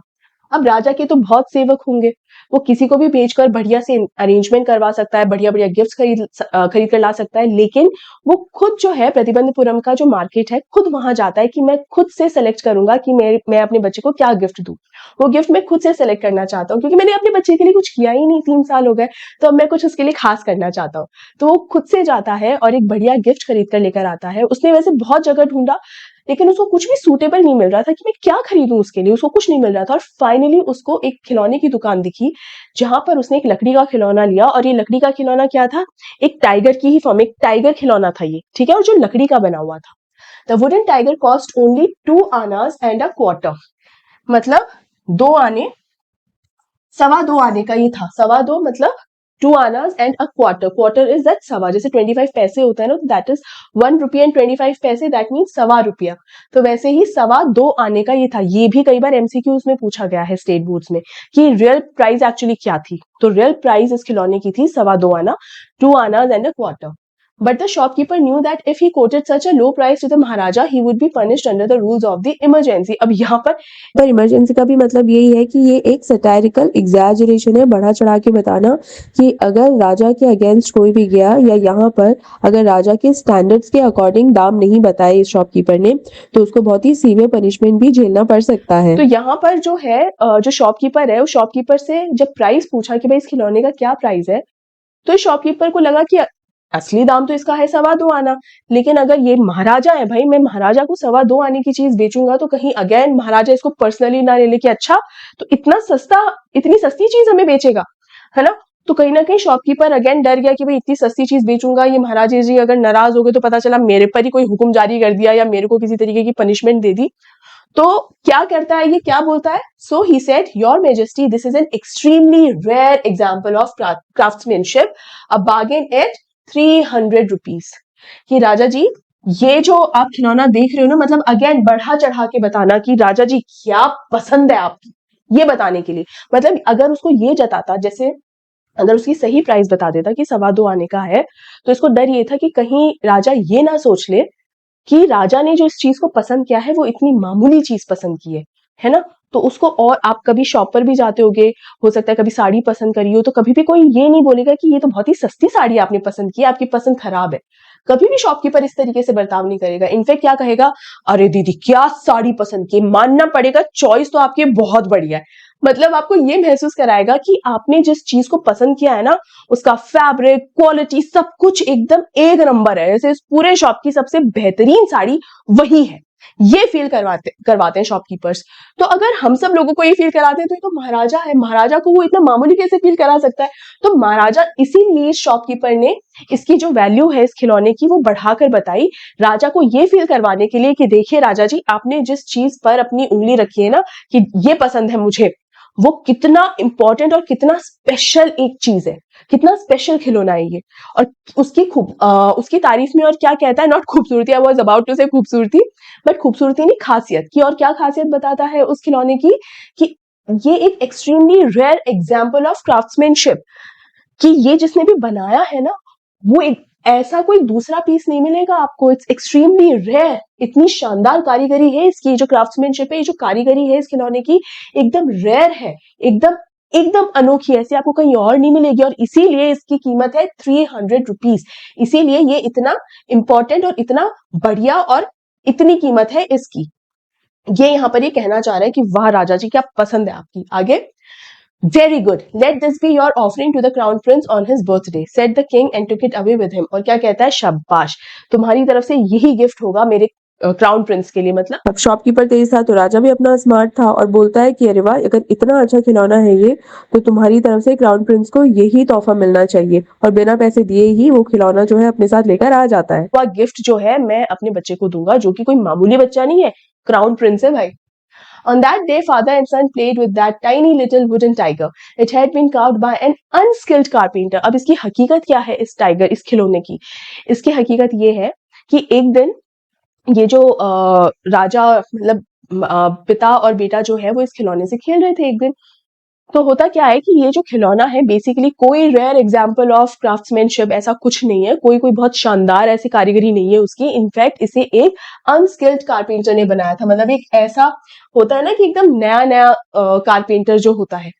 A: अब राजा के तो बहुत सेवक होंगे, वो किसी को भी भेजकर बढ़िया से अरेंजमेंट करवा सकता है, बढ़िया बढ़िया गिफ्ट खरीद कर ला सकता है, लेकिन वो खुद जो है प्रतिबंधपुरम का जो मार्केट है, खुद वहां जाता है कि मैं खुद से सेलेक्ट करूंगा कि मैं अपने बच्चे को क्या गिफ्ट दूं। वो गिफ्ट मैं खुद से सेलेक्ट करना चाहता हूँ, क्योंकि मैंने अपने बच्चे के लिए कुछ किया ही नहीं, 3 साल हो गए, तो अब मैं कुछ उसके लिए खास करना चाहता हूँ। तो वो खुद से जाता है और एक बढ़िया गिफ्ट खरीद कर लेकर आता है। उसने वैसे बहुत जगह ढूंढा, लेकिन उसको कुछ भी सूटेबल नहीं मिल रहा था कि मैं क्या खरीदूं उसके लिए, उसको कुछ नहीं मिल रहा था। और फाइनली उसको एक खिलौने की दुकान दिखी, जहां पर उसने एक लकड़ी का खिलौना लिया, और ये लकड़ी का खिलौना क्या था? एक टाइगर की ही फॉर्म, एक टाइगर खिलौना था ये, ठीक है, और जो लकड़ी का बना हुआ था। The wooden tiger cost only 2 annas and a quarter, मतलब 2 आने, 2.25 आने का ये था। 2.25 मतलब 2 annas and a quarter. Quarter is that सवा, जैसे 25 पैसे होता है ना, दैट इज 1 रुपया एंड 25 पैसे, दैट मीन ₹1.25। तो वैसे ही 2.25 आने का ये था। ये भी कई बार एमसीक्यूज में पूछा गया है स्टेट बोर्ड्स में कि रियल प्राइस एक्चुअली क्या थी। तो रियल प्राइस इस खिलौने की थी 2.25 आना, 2 annas and a quarter. But the shopkeeper knew that if he quoted such a low price to the Maharaja, he would be punished under the rules of the emergency. अब यहाँ पर इमरजेंसी का भी मतलब यही है कि ये एक सटायरिकल एग्जैजरेशन है, बढ़ा चढ़ा के बताना कि अगर राजा के अगेंस्ट कोई भी गया, या यहाँ पर अगर राजा के स्टैंडर्ड्स के अकॉर्डिंग दाम नहीं बताए इस शॉपकीपर ने, तो उसको बहुत ही सीवियर पनिशमेंट भी झेलना पड़ सकता है। तो यहाँ पर जो है, जो शॉपकीपर है, उस शॉपकीपर से जब प्राइस पूछा कि भाई इस खिलौने का क्या प्राइस है, तो शॉपकीपर को लगा कि असली दाम तो इसका है 2.25 आना, लेकिन अगर ये महाराजा है भाई, मैं महाराजा को 2.25 आने की चीज बेचूंगा तो कहीं अगेन महाराजा इसको पर्सनली ना ले ले कि अच्छा तो इतनी सस्ती चीज हमें बेचेगा, है ना। तो कहीं ना कहीं शॉपकीपर अगेन डर गया कि भाई इतनी सस्ती चीज बेचूंगा, ये महाराजा जी अगर नाराज हो गए तो पता चला मेरे पर ही कोई हुक्म जारी कर दिया या मेरे को किसी तरीके की पनिशमेंट दे दी। तो क्या करता है, ये क्या बोलता है? So he said, your majesty, this is an extremely rare example of craftsmanship, a bargain at 300 rupees. कि राजा जी, ये जो आप खिलौना देख रहे हो ना, मतलब अगेन बढ़ा चढ़ा के बताना कि राजा जी क्या पसंद है आपकी, ये बताने के लिए। मतलब अगर उसको ये जताता, जैसे अगर उसकी सही प्राइस बता देता कि 2.25 आने का है, तो इसको डर ये था कि कहीं राजा ये ना सोच ले कि राजा ने जो इस चीज को पसंद किया है वो इतनी मामूली चीज पसंद की है ना। तो उसको, और आप कभी शॉप पर भी जाते होगे, हो सकता है कभी साड़ी पसंद करी हो, तो कभी भी कोई ये नहीं बोलेगा कि ये तो बहुत ही सस्ती साड़ी आपने पसंद की, आपकी पसंद खराब है। कभी भी शॉपकीपर इस तरीके से बर्ताव नहीं करेगा। इनफैक्ट क्या कहेगा, अरे दीदी क्या साड़ी पसंद की, मानना पड़ेगा चॉइस तो आपकी बहुत बढ़िया है। मतलब आपको ये महसूस कराएगा कि आपने जिस चीज को पसंद किया है ना, उसका फैब्रिक, क्वालिटी, सब कुछ एकदम एक नंबर है, जैसे इस पूरे शॉप की सबसे बेहतरीन साड़ी वही है। ये फील करवाते हैं शॉपकीपर्स। तो अगर हम सब लोगों को ये फील कराते हैं तो ये तो महाराजा है, महाराजा को वो इतना मामूली कैसे फील करा सकता है? तो महाराजा, इसीलिए शॉपकीपर ने इसकी जो वैल्यू है इस खिलौने की वो बढ़ाकर बताई, राजा को ये फील करवाने के लिए कि देखिए राजा जी, आपने जिस चीज पर अपनी उंगली रखी है ना कि ये पसंद है मुझे, वो कितना इंपॉर्टेंट और कितना स्पेशल एक चीज है, कितना स्पेशल खिलौना है ये। और उसकी तारीफ में और क्या कहता है, नॉट खूबसूरती, आई वाज अबाउट टू से खूबसूरती, बट खूबसूरती नहीं, खासियत की। और क्या खासियत बताता है उस खिलौने की, कि ये एक extremely rare example of craftsmanship, कि ये जिसने भी बनाया है ना, वो एक ऐसा कोई दूसरा पीस नहीं मिलेगा आपको। इट्स एक्सट्रीमली रेयर, इतनी शानदार कारीगरी है इसकी, जो क्राफ्ट्समैनशिप है, जो कारीगरी है इस खिलौने की, एकदम रेयर है, एकदम एकदम अनोखी, ऐसी आपको कहीं और नहीं मिलेगी। और इसीलिए इसकी कीमत है 300 रुपीज। इसीलिए ये इतना इंपॉर्टेंट और इतना बढ़िया और इतनी कीमत है इसकी। ये यहाँ पर ये कहना चाह रहा है कि वाह राजा जी, क्या पसंद है आपकी। आगे, Very good. Let this be your offering to the crown prince on his birthday, said the king and took it away with him. और क्या कहता है, शाबाश, तुम्हारी तरफ से यही गिफ्ट होगा मेरे क्राउन प्रिंस के लिए। मतलब अब शॉपकीपर तेज था तो राजा भी अपना स्मार्ट था और बोलता है कि अरे वाह, अगर इतना अच्छा खिलौना है ये, तो तुम्हारी तरफ से क्राउन प्रिंस को यही तोहफा मिलना चाहिए। और बिना पैसे दिए ही वो खिलौना जो है अपने साथ लेकर आ जाता है। वह गिफ्ट जो है मैं अपने बच्चे को दूंगा, जो कि कोई मामूली बच्चा नहीं है, क्राउन प्रिंस है भाई। On that day, father and son played with that tiny little wooden tiger. It had been carved by an unskilled carpenter. अब इसकी हकीकत क्या है, इस टाइगर, इस खिलौने की? इसकी हकीकत ये है कि एक दिन ये जो राजा, मतलब पिता और बेटा जो है, वो इस खिलौने से खेल रहे थे एक दिन। तो होता क्या है कि ये जो खिलौना है, बेसिकली कोई रेयर एग्जाम्पल ऑफ क्राफ्ट्समैनशिप ऐसा कुछ नहीं है, कोई बहुत शानदार ऐसी कारीगरी नहीं है उसकी। इनफैक्ट इसे एक अनस्किल्ड कारपेंटर ने बनाया था। मतलब एक ऐसा होता है ना कि एकदम नया नया कारपेंटर जो होता है,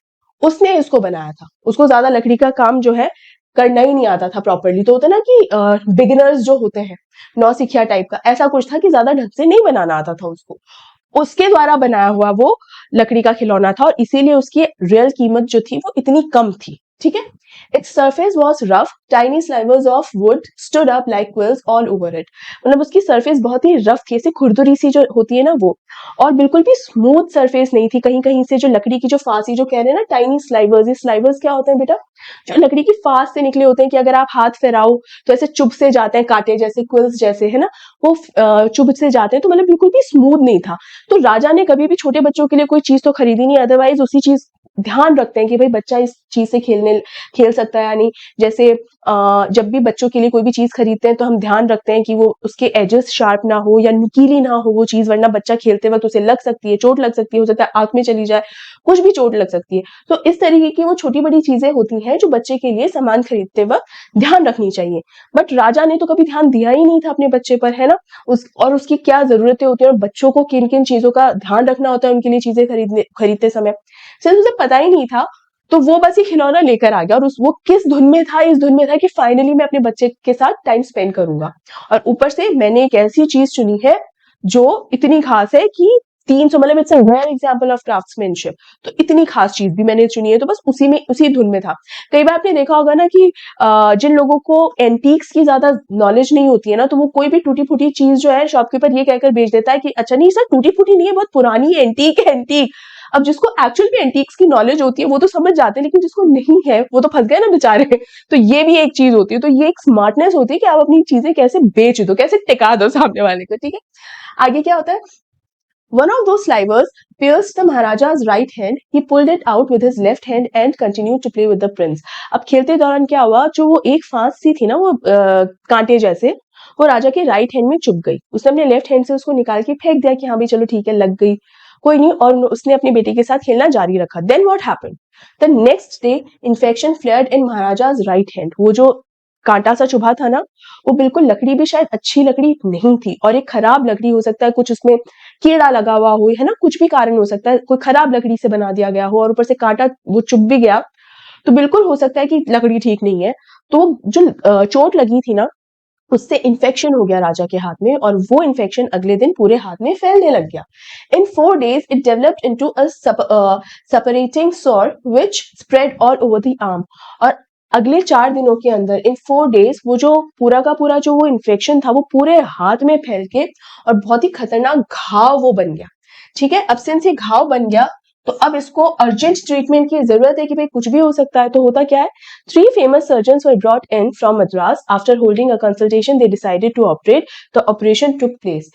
A: उसने इसको बनाया था। उसको ज्यादा लकड़ी का काम जो है करना ही नहीं आता था प्रॉपरली। तो होता है ना कि बिगिनर्स जो होते हैं, नौसिखिया टाइप का, ऐसा कुछ था कि ज्यादा ढंग से नहीं बनाना आता था उसको। उसके द्वारा बनाया हुआ वो लकड़ी का खिलौना था, और इसीलिए उसकी रियल कीमत जो थी वो इतनी कम थी। ठीक है। Its surface was rough, tiny slivers of wood stood up like quills all over it. मतलब उसकी सरफेस बहुत ही रफ थी, ऐसे खुरदुरी सी जो होती है ना वो, और बिल्कुल भी स्मूथ सरफेस नहीं थी। कहीं कहीं से जो लकड़ी की जो फांसी जो कह रहे हैं ना, टाइनी स्लाइवर्स, ये स्लाइवर्स क्या होते हैं बेटा, जो लकड़ी की फांस से निकले होते हैं, कि अगर आप हाथ फैराओ तो ऐसे चुभ से जाते हैं, कांटे जैसे, क्विल्स जैसे, है ना, वो चुभ से जाते हैं। तो मतलब बिल्कुल भी स्मूथ नहीं था। तो राजा ने कभी भी छोटे बच्चों के लिए कोई चीज तो खरीदी नहीं, अदरवाइज उसी चीज ध्यान रखते हैं कि भाई बच्चा इस चीज से खेल सकता है या नहीं। जैसे जब भी बच्चों के लिए कोई भी चीज खरीदते हैं तो हम ध्यान रखते हैं कि वो उसके एजेस शार्प ना हो या नुकीली ना हो वो चीज, वरना बच्चा खेलते वक्त उसे लग सकती है, चोट लग सकती है, हो सकता है आंख में चली जाए, कुछ भी चोट लग सकती है। तो इस तरीके की वो छोटी बड़ी चीजें होती हैं जो बच्चे के लिए सामान खरीदते वक्त ध्यान रखनी चाहिए। बट राजा ने तो कभी ध्यान दिया ही नहीं था अपने बच्चे पर, है ना। और उसकी क्या जरूरतें होती है और बच्चों को किन किन चीजों का ध्यान रखना होता है उनके लिए चीजें खरीदते समय, सिर्फ उसे पता ही नहीं था। तो वो बस ये खिलौना लेकर आ गया, और वो किस धुन में था, इस धुन में था कि फाइनली मैं अपने बच्चे के साथ टाइम स्पेंड करूंगा। और ऊपर से मैंने एक ऐसी चीज चुनी है जो इतनी खास है कि 300, मतलब it's a rare example of craftsmanship. तो इतनी खास चीज भी मैंने चुनी है, तो बस उसी धुन में था। कई बार आपने देखा होगा ना कि जिन लोगों को एंटीक्स की ज्यादा नॉलेज नहीं होती है ना, तो वो कोई भी टूटी फूटी चीज जो है शॉपकीपर ये कहकर बेच देता है कि अच्छा नहीं सर, टूटी फूटी नहीं है, बहुत पुरानी एंटीक है, एंटीक। अब जिसको एक्चुअल में एंटीक्स की नॉलेज होती है वो तो समझ जाते हैं, लेकिन जिसको नहीं है वो तो फंस गए ना बेचारे। तो ये भी एक चीज होती है। तो ये एक स्मार्टनेस होती है कि आप अपनी चीजें कैसे बेच दो, कैसे टिका दो सामने वाले को। ठीक है। आगे क्या होता है, one of those slivers pierced the Maharaja's right hand. He pulled it out with his left hand and continued to play with the prince. अब खेलते दौरान क्या हुआ, जो वो एक फांस सी थी ना, वो कांटे जैसे, वो राजा के राइट हैंड में चुभ गई। उसने अपने लेफ्ट हैंड से उसको निकाल के फेंक दिया कि हाँ भाई चलो ठीक है, लग गई, कोई नहीं। और उसने अपने बेटे के साथ खेलना जारी रखा। Then what happened, the next day infection flared in maharaja's right hand. वो जो कांटा सा चुभा था ना, वो बिल्कुल लकड़ी भी शायद अच्छी लकड़ी नहीं थी, और एक खराब लकड़ी हो सकता है, कुछ उसमें कीड़ा लगा हुआ हो, है ना, कुछ भी कारण हो सकता है, कोई खराब लकड़ी से बना दिया गया हो, और ऊपर से कांटा वो चुभ भी गया, तो बिल्कुल हो सकता है कि लकड़ी ठीक नहीं है। तो जो चोट लगी थी ना, उससे इन्फेक्शन हो गया राजा के हाथ में, और वो इन्फेक्शन अगले दिन पूरे हाथ में फैलने लग गया। इन 4 days it developed into a separating sore which spread all over the arm। और अगले 4 दिनों के अंदर, इन 4 days, वो जो पूरा का पूरा जो वो इन्फेक्शन था वो पूरे हाथ में फैल के और बहुत ही खतरनाक घाव वो बन गया। ठीक है। अब सिंस ये घाव बन गया, तो अब इसको अर्जेंट ट्रीटमेंट की जरूरत है कि भाई कुछ भी हो सकता है। तो होता क्या है, 3 famous surgeons were brought in from Madras. After holding a consultation, they decided to operate. The operation took place.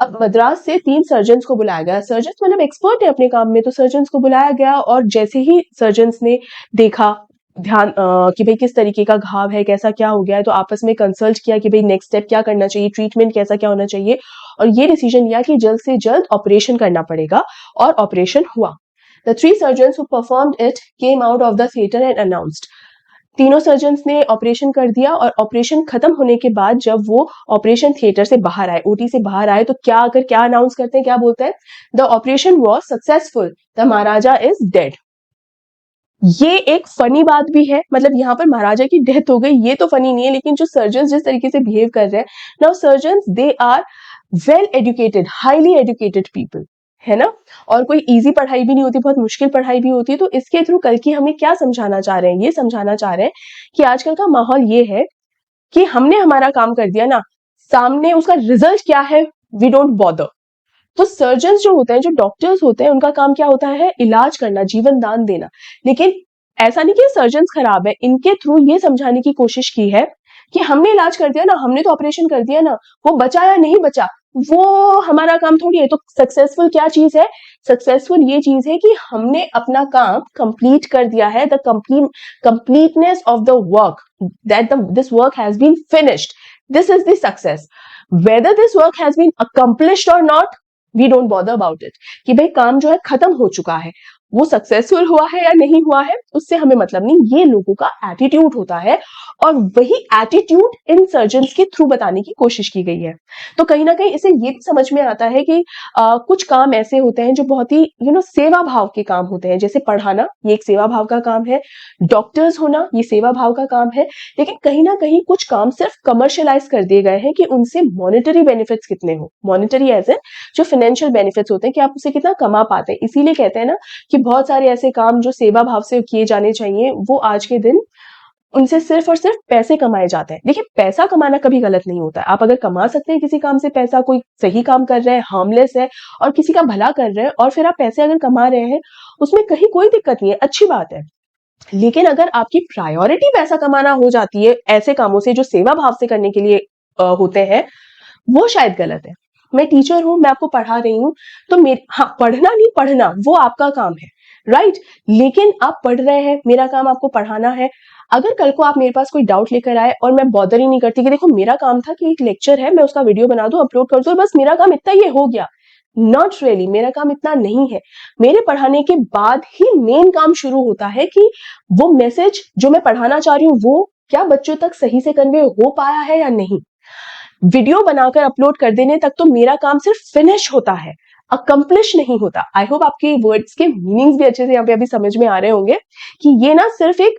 A: अब मद्रास से 3 सर्जन्स को बुलाया गया। सर्जन्स मतलब एक्सपर्ट है अपने काम में, तो सर्जन्स को बुलाया गया और जैसे ही सर्जन्स ने देखा ध्यान कि भाई किस तरीके का घाव है, कैसा क्या हो गया है, तो आपस में कंसल्ट किया कि भाई नेक्स्ट स्टेप क्या करना चाहिए, ट्रीटमेंट कैसा क्या होना चाहिए, और ये डिसीजन लिया कि जल्द से जल्द ऑपरेशन करना पड़ेगा, और ऑपरेशन हुआ। The 3 surgeons who performed it came out of the theatre and announced. तीनों सर्जन्स ने ऑपरेशन कर दिया, और ऑपरेशन खत्म होने के बाद जब वो ऑपरेशन थिएटर से बाहर आए, ओटी से बाहर आए, तो क्या अनाउंस करते हैं, क्या बोलते हैं? The operation was successful, the maharaja is dead. ये एक फनी बात भी है, मतलब यहाँ पर महाराजा की डेथ हो गई, ये तो फनी नहीं है, लेकिन जो सर्जन्स जिस तरीके से बिहेव कर रहे हैं, now surgeons they are well educated, highly educated people, है ना, और कोई इजी पढ़ाई भी नहीं होती, बहुत मुश्किल पढ़ाई भी होती है। तो इसके थ्रू कल की हमें क्या समझाना चाह रहे हैं? ये समझाना चाह रहे हैं कि आजकल का माहौल ये है कि हमने हमारा काम कर दिया ना, सामने उसका रिजल्ट क्या है, वी डोंट बॉदर। तो सर्जन्स जो होते हैं, जो डॉक्टर्स होते हैं, उनका काम क्या होता है? इलाज करना, जीवन दान देना। लेकिन ऐसा नहीं कि सर्जन्स खराब है, इनके थ्रू ये समझाने की कोशिश की है कि हमने इलाज कर दिया ना, हमने तो ऑपरेशन कर दिया ना, वो बचा या नहीं बचा वो हमारा काम थोड़ी है। तो सक्सेसफुल क्या चीज है? सक्सेसफुल ये चीज है कि हमने अपना काम कंप्लीट कर दिया है, the completeness of the work, that this work has been finished, this is the success. Whether this work has been accomplished और not, we don't bother about it, कि भाई काम जो है खत्म हो चुका है, वो सक्सेसफुल हुआ है या नहीं हुआ है उससे हमें मतलब नहीं। ये लोगों का एटीट्यूड होता है, और वही एटीट्यूड इन सर्जन्स के थ्रू बताने की कोशिश की गई है। तो कहीं ना कहीं इसे ये भी समझ में आता है कि कुछ काम ऐसे होते हैं जो बहुत ही सेवा भाव के काम होते हैं, जैसे पढ़ाना, ये एक सेवा भाव का काम है, डॉक्टर्स होना ये सेवा भाव का काम है। लेकिन कहीं ना कहीं कुछ काम सिर्फ कमर्शियलाइज कर दिए गए हैं कि उनसे मॉनेटरी बेनिफिट्स कितने हो, मॉनेटरी एज ए जो फाइनेंशियल बेनिफिट्स होते हैं कि आप उसे कितना कमा पाते हैं। इसीलिए कहते हैं ना कि बहुत सारे ऐसे काम जो सेवा भाव से किए जाने चाहिए, वो आज के दिन उनसे सिर्फ और सिर्फ पैसे कमाए जाते हैं। देखिए, पैसा कमाना कभी गलत नहीं होता है। आप अगर कमा सकते हैं किसी काम से पैसा, कोई सही काम कर रहे हैं, हार्मलेस है और किसी का भला कर रहे हैं, और फिर आप पैसे अगर कमा रहे हैं, उसमें कहीं कोई दिक्कत नहीं है, अच्छी बात है। लेकिन अगर आपकी प्रायोरिटी पैसा कमाना हो जाती है ऐसे कामों से जो सेवा भाव से करने के लिए होते हैं, वो शायद गलत है। मैं टीचर हूं, मैं आपको पढ़ा रही हूं, तो मेरे हाँ, पढ़ना नहीं पढ़ना वो आपका काम है, राइट। लेकिन आप पढ़ रहे हैं, मेरा काम आपको पढ़ाना है। अगर कल को आप मेरे पास कोई डाउट लेकर आए और मैं बॉदर ही नहीं करती कि देखो मेरा काम था कि एक लेक्चर है, मैं उसका वीडियो बना दूं, अपलोड कर दूं, बस मेरा काम इतना ये हो गया, नॉट रियली, मेरा काम इतना नहीं है। मेरे पढ़ाने के बाद ही मेन काम शुरू होता है कि वो मैसेज जो मैं पढ़ाना चाह रही हूँ वो क्या बच्चों तक सही से कन्वे हो पाया है या नहीं। वीडियो बनाकर अपलोड कर देने तक तो मेरा काम सिर्फ फिनिश होता है, अकम्प्लिश नहीं होता। आई होप आपके वर्ड्स के मीनिंग्स भी अच्छे से यहाँ पे अभी समझ में आ रहे होंगे कि ये ना सिर्फ एक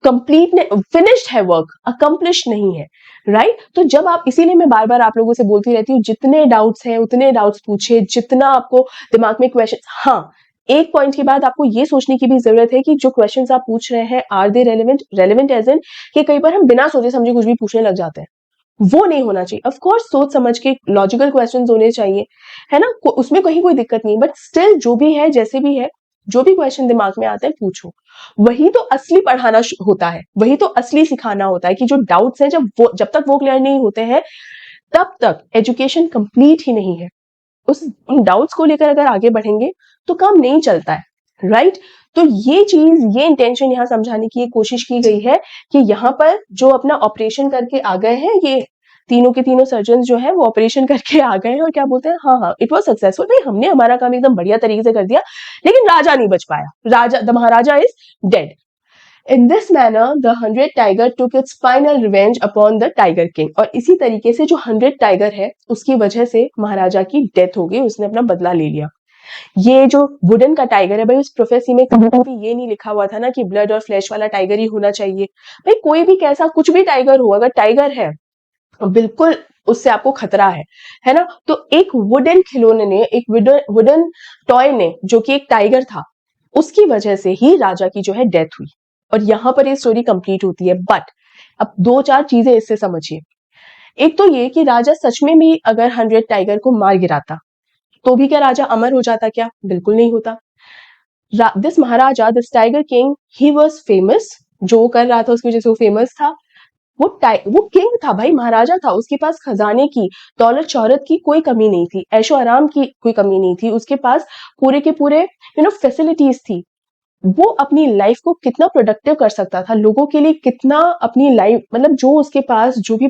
A: कंप्लीट फिनिश्ड है वर्क, अकम्प्लिश नहीं है, राइट। तो जब आप, इसीलिए मैं बार बार आप लोगों से बोलती रहती हूँ, जितने डाउट्स हैं उतने डाउट्स पूछे, जितना आपको दिमाग में क्वेश्चन, हाँ, एक पॉइंट के बाद आपको ये सोचने की भी जरूरत है कि जो क्वेश्चंस आप पूछ रहे हैं are they relevant again कि कई बार हम बिना सोचे समझे कुछ भी पूछने लग जाते हैं, वो नहीं होना चाहिए। ऑफ कोर्स सोच समझ के लॉजिकल क्वेश्चंस होने चाहिए, है ना, उसमें कहीं कोई दिक्कत नहीं, बट स्टिल जो भी है, जैसे भी है, जो भी क्वेश्चन दिमाग में आता है पूछो। वही तो असली पढ़ाना होता है, वही तो असली सिखाना होता है कि जो डाउट्स हैं जब तक वो क्लियर नहीं होते हैं तब तक एजुकेशन कंप्लीट ही नहीं है। उन डाउट्स को लेकर अगर आगे बढ़ेंगे तो काम नहीं चलता है, राइट। तो ये इंटेंशन यहाँ समझाने की कोशिश की गई है कि यहाँ पर जो अपना ऑपरेशन करके आ गए हैं, ये तीनों के तीनों सर्जन जो है वो ऑपरेशन करके आ गए हैं और क्या बोलते हैं, हाँ हाँ इट वाज सक्सेसफुल, भाई हमने हमारा काम एकदम बढ़िया तरीके से कर दिया, लेकिन राजा नहीं बच पाया, राजा the maharaja is dead. In this manner, the 100 tiger took its final revenge upon the tiger king. और इसी तरीके से जो 100 टाइगर है उसकी वजह से महाराजा की डेथ हो गई, उसने अपना बदला ले लिया। ये जो वुडन का टाइगर है भाई, उस प्रोफेसी में कहीं भी ये नहीं लिखा हुआ था ना कि ब्लड और फ्लैश वाला टाइगर ही होना चाहिए। भाई कोई भी कैसा कुछ भी टाइगर हो, अगर टाइगर है बिल्कुल उससे आपको खतरा है ना। तो एक वुडन खिलौने ने, एक वुडन टॉय ने जो कि एक टाइगर था, उसकी वजह से ही राजा की जो है डेथ हुई। और यहां पर ये स्टोरी कंप्लीट होती है। बट अब 2-4 चीजें इससे समझिए। एक तो ये कि राजा सच में भी अगर 100 टाइगर को मार गिराता तो भी क्या राजा अमर हो जाता? क्या बिल्कुल नहीं होता। This Maharaja, this tiger king, he was famous, जो कर रहा था उसकी वजह से वो फेमस था। वो किंग था भाई, महाराजा था, उसके पास खजाने की, दौलत शौहरत की कोई कमी नहीं थी, ऐशो आराम की कोई कमी नहीं थी, उसके पास पूरे के पूरे फैसिलिटीज थी। वो अपनी लाइफ को कितना प्रोडक्टिव कर सकता था, लोगों के लिए कितना अपनी लाइफ, मतलब जो उसके पास जो भी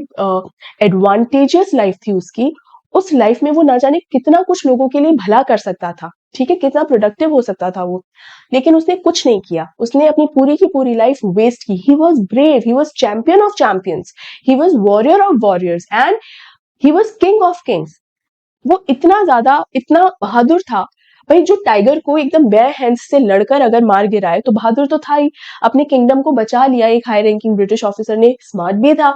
A: एडवांटेजेस लाइफ थी उसकी, उस लाइफ में वो ना जाने कितना कुछ लोगों के लिए भला कर सकता था, ठीक है, कितना प्रोडक्टिव हो सकता था वो। लेकिन उसने कुछ नहीं किया, उसने अपनी पूरी की पूरी लाइफ वेस्ट की। He was brave, he was champion of champions, he was warrior of warriors and he was king of Kings. वो इतना ज्यादा, इतना बहादुर था भाई, जो टाइगर को एकदम बेयर हैंड्स से लड़कर अगर मार गिराए तो बहादुर तो था ही, अपने किंगडम को बचा लिया। एक हाई रैंकिंग ब्रिटिश ऑफिसर ने, स्मार्ट भी था,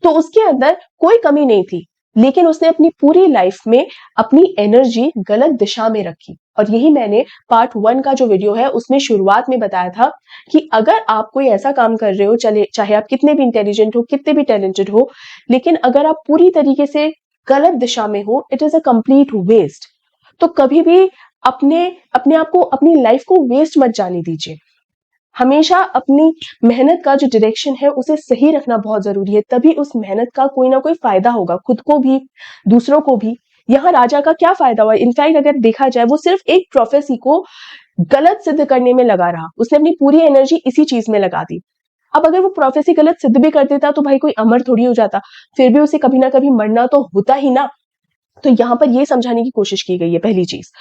A: तो उसके अंदर कोई कमी नहीं थी। लेकिन उसने अपनी पूरी लाइफ में अपनी एनर्जी गलत दिशा में रखी। और यही मैंने पार्ट 1 का जो वीडियो है उसमें शुरुआत में बताया था कि अगर आप कोई ऐसा काम कर रहे हो, चले चाहे आप कितने भी इंटेलिजेंट हो, कितने भी टैलेंटेड हो, लेकिन अगर आप पूरी तरीके से गलत दिशा में हो, it is a complete waste. तो कभी भी अपने अपने आप को, अपनी लाइफ को वेस्ट मत जाने दीजिए। हमेशा अपनी मेहनत का जो डायरेक्शन है उसे सही रखना बहुत जरूरी है, तभी उस मेहनत का कोई ना कोई फायदा होगा, खुद को भी, दूसरों को भी। यहाँ राजा का क्या फायदा हुआ? इनफैक्ट अगर देखा जाए, वो सिर्फ एक प्रोफेसी को गलत सिद्ध करने में लगा रहा, उसने अपनी पूरी एनर्जी इसी चीज में लगा दी। अब अगर वो प्रोफेसी गलत सिद्ध भी कर देता तो भाई कोई अमर थोड़ी हो जाता, फिर भी उसे कभी ना कभी मरना तो होता ही ना। तो यहाँ पर ये समझाने की कोशिश की गई है, पहली चीज।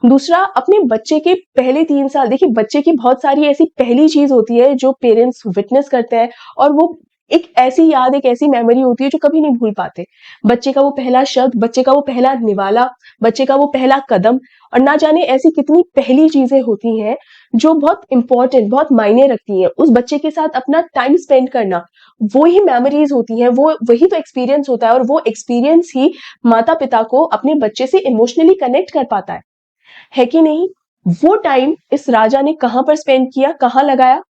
A: दूसरा, अपने बच्चे के पहले 3 साल, देखिए बच्चे की बहुत सारी ऐसी पहली चीज होती है जो पेरेंट्स विटनेस करते हैं, और वो एक ऐसी याद, एक ऐसी मेमोरी होती है जो कभी नहीं भूल पाते। बच्चे का वो पहला शब्द, बच्चे का वो पहला निवाला, बच्चे का वो पहला कदम, और ना जाने ऐसी कितनी पहली चीजें होती हैं जो बहुत इंपॉर्टेंट, बहुत मायने रखती हैं। उस बच्चे के साथ अपना टाइम स्पेंड करना, वो ही मेमोरीज होती हैं, वो वही तो एक्सपीरियंस होता है, और वो एक्सपीरियंस ही माता पिता को अपने बच्चे से इमोशनली कनेक्ट कर पाता है कि नहीं? वो टाइम इस राजा ने कहां पर स्पेंड किया, कहां लगाया?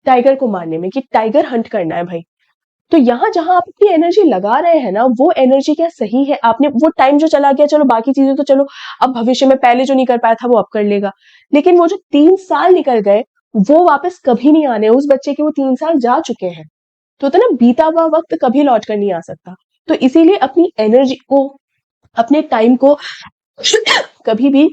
A: टाइगर को मारने में, कि टाइगर हंट करना है भाई। तो यहां जहां आप अपनी एनर्जी लगा रहे हैं ना, वो एनर्जी क्या सही है? आपने वो टाइम जो चला गया, चलो बाकी चीजें तो चलो अब भविष्य में, पहले जो नहीं कर पाया था वो अब कर लेगा, लेकिन वो जो 3 साल निकल गए, वो वापस कभी नहीं आने। उस बच्चे के वो 3 साल जा चुके हैं। तो होता है ना, बीता हुआ वक्त कभी लौट कर नहीं आ सकता। तो इसीलिए अपनी एनर्जी को, अपने टाइम को कभी भी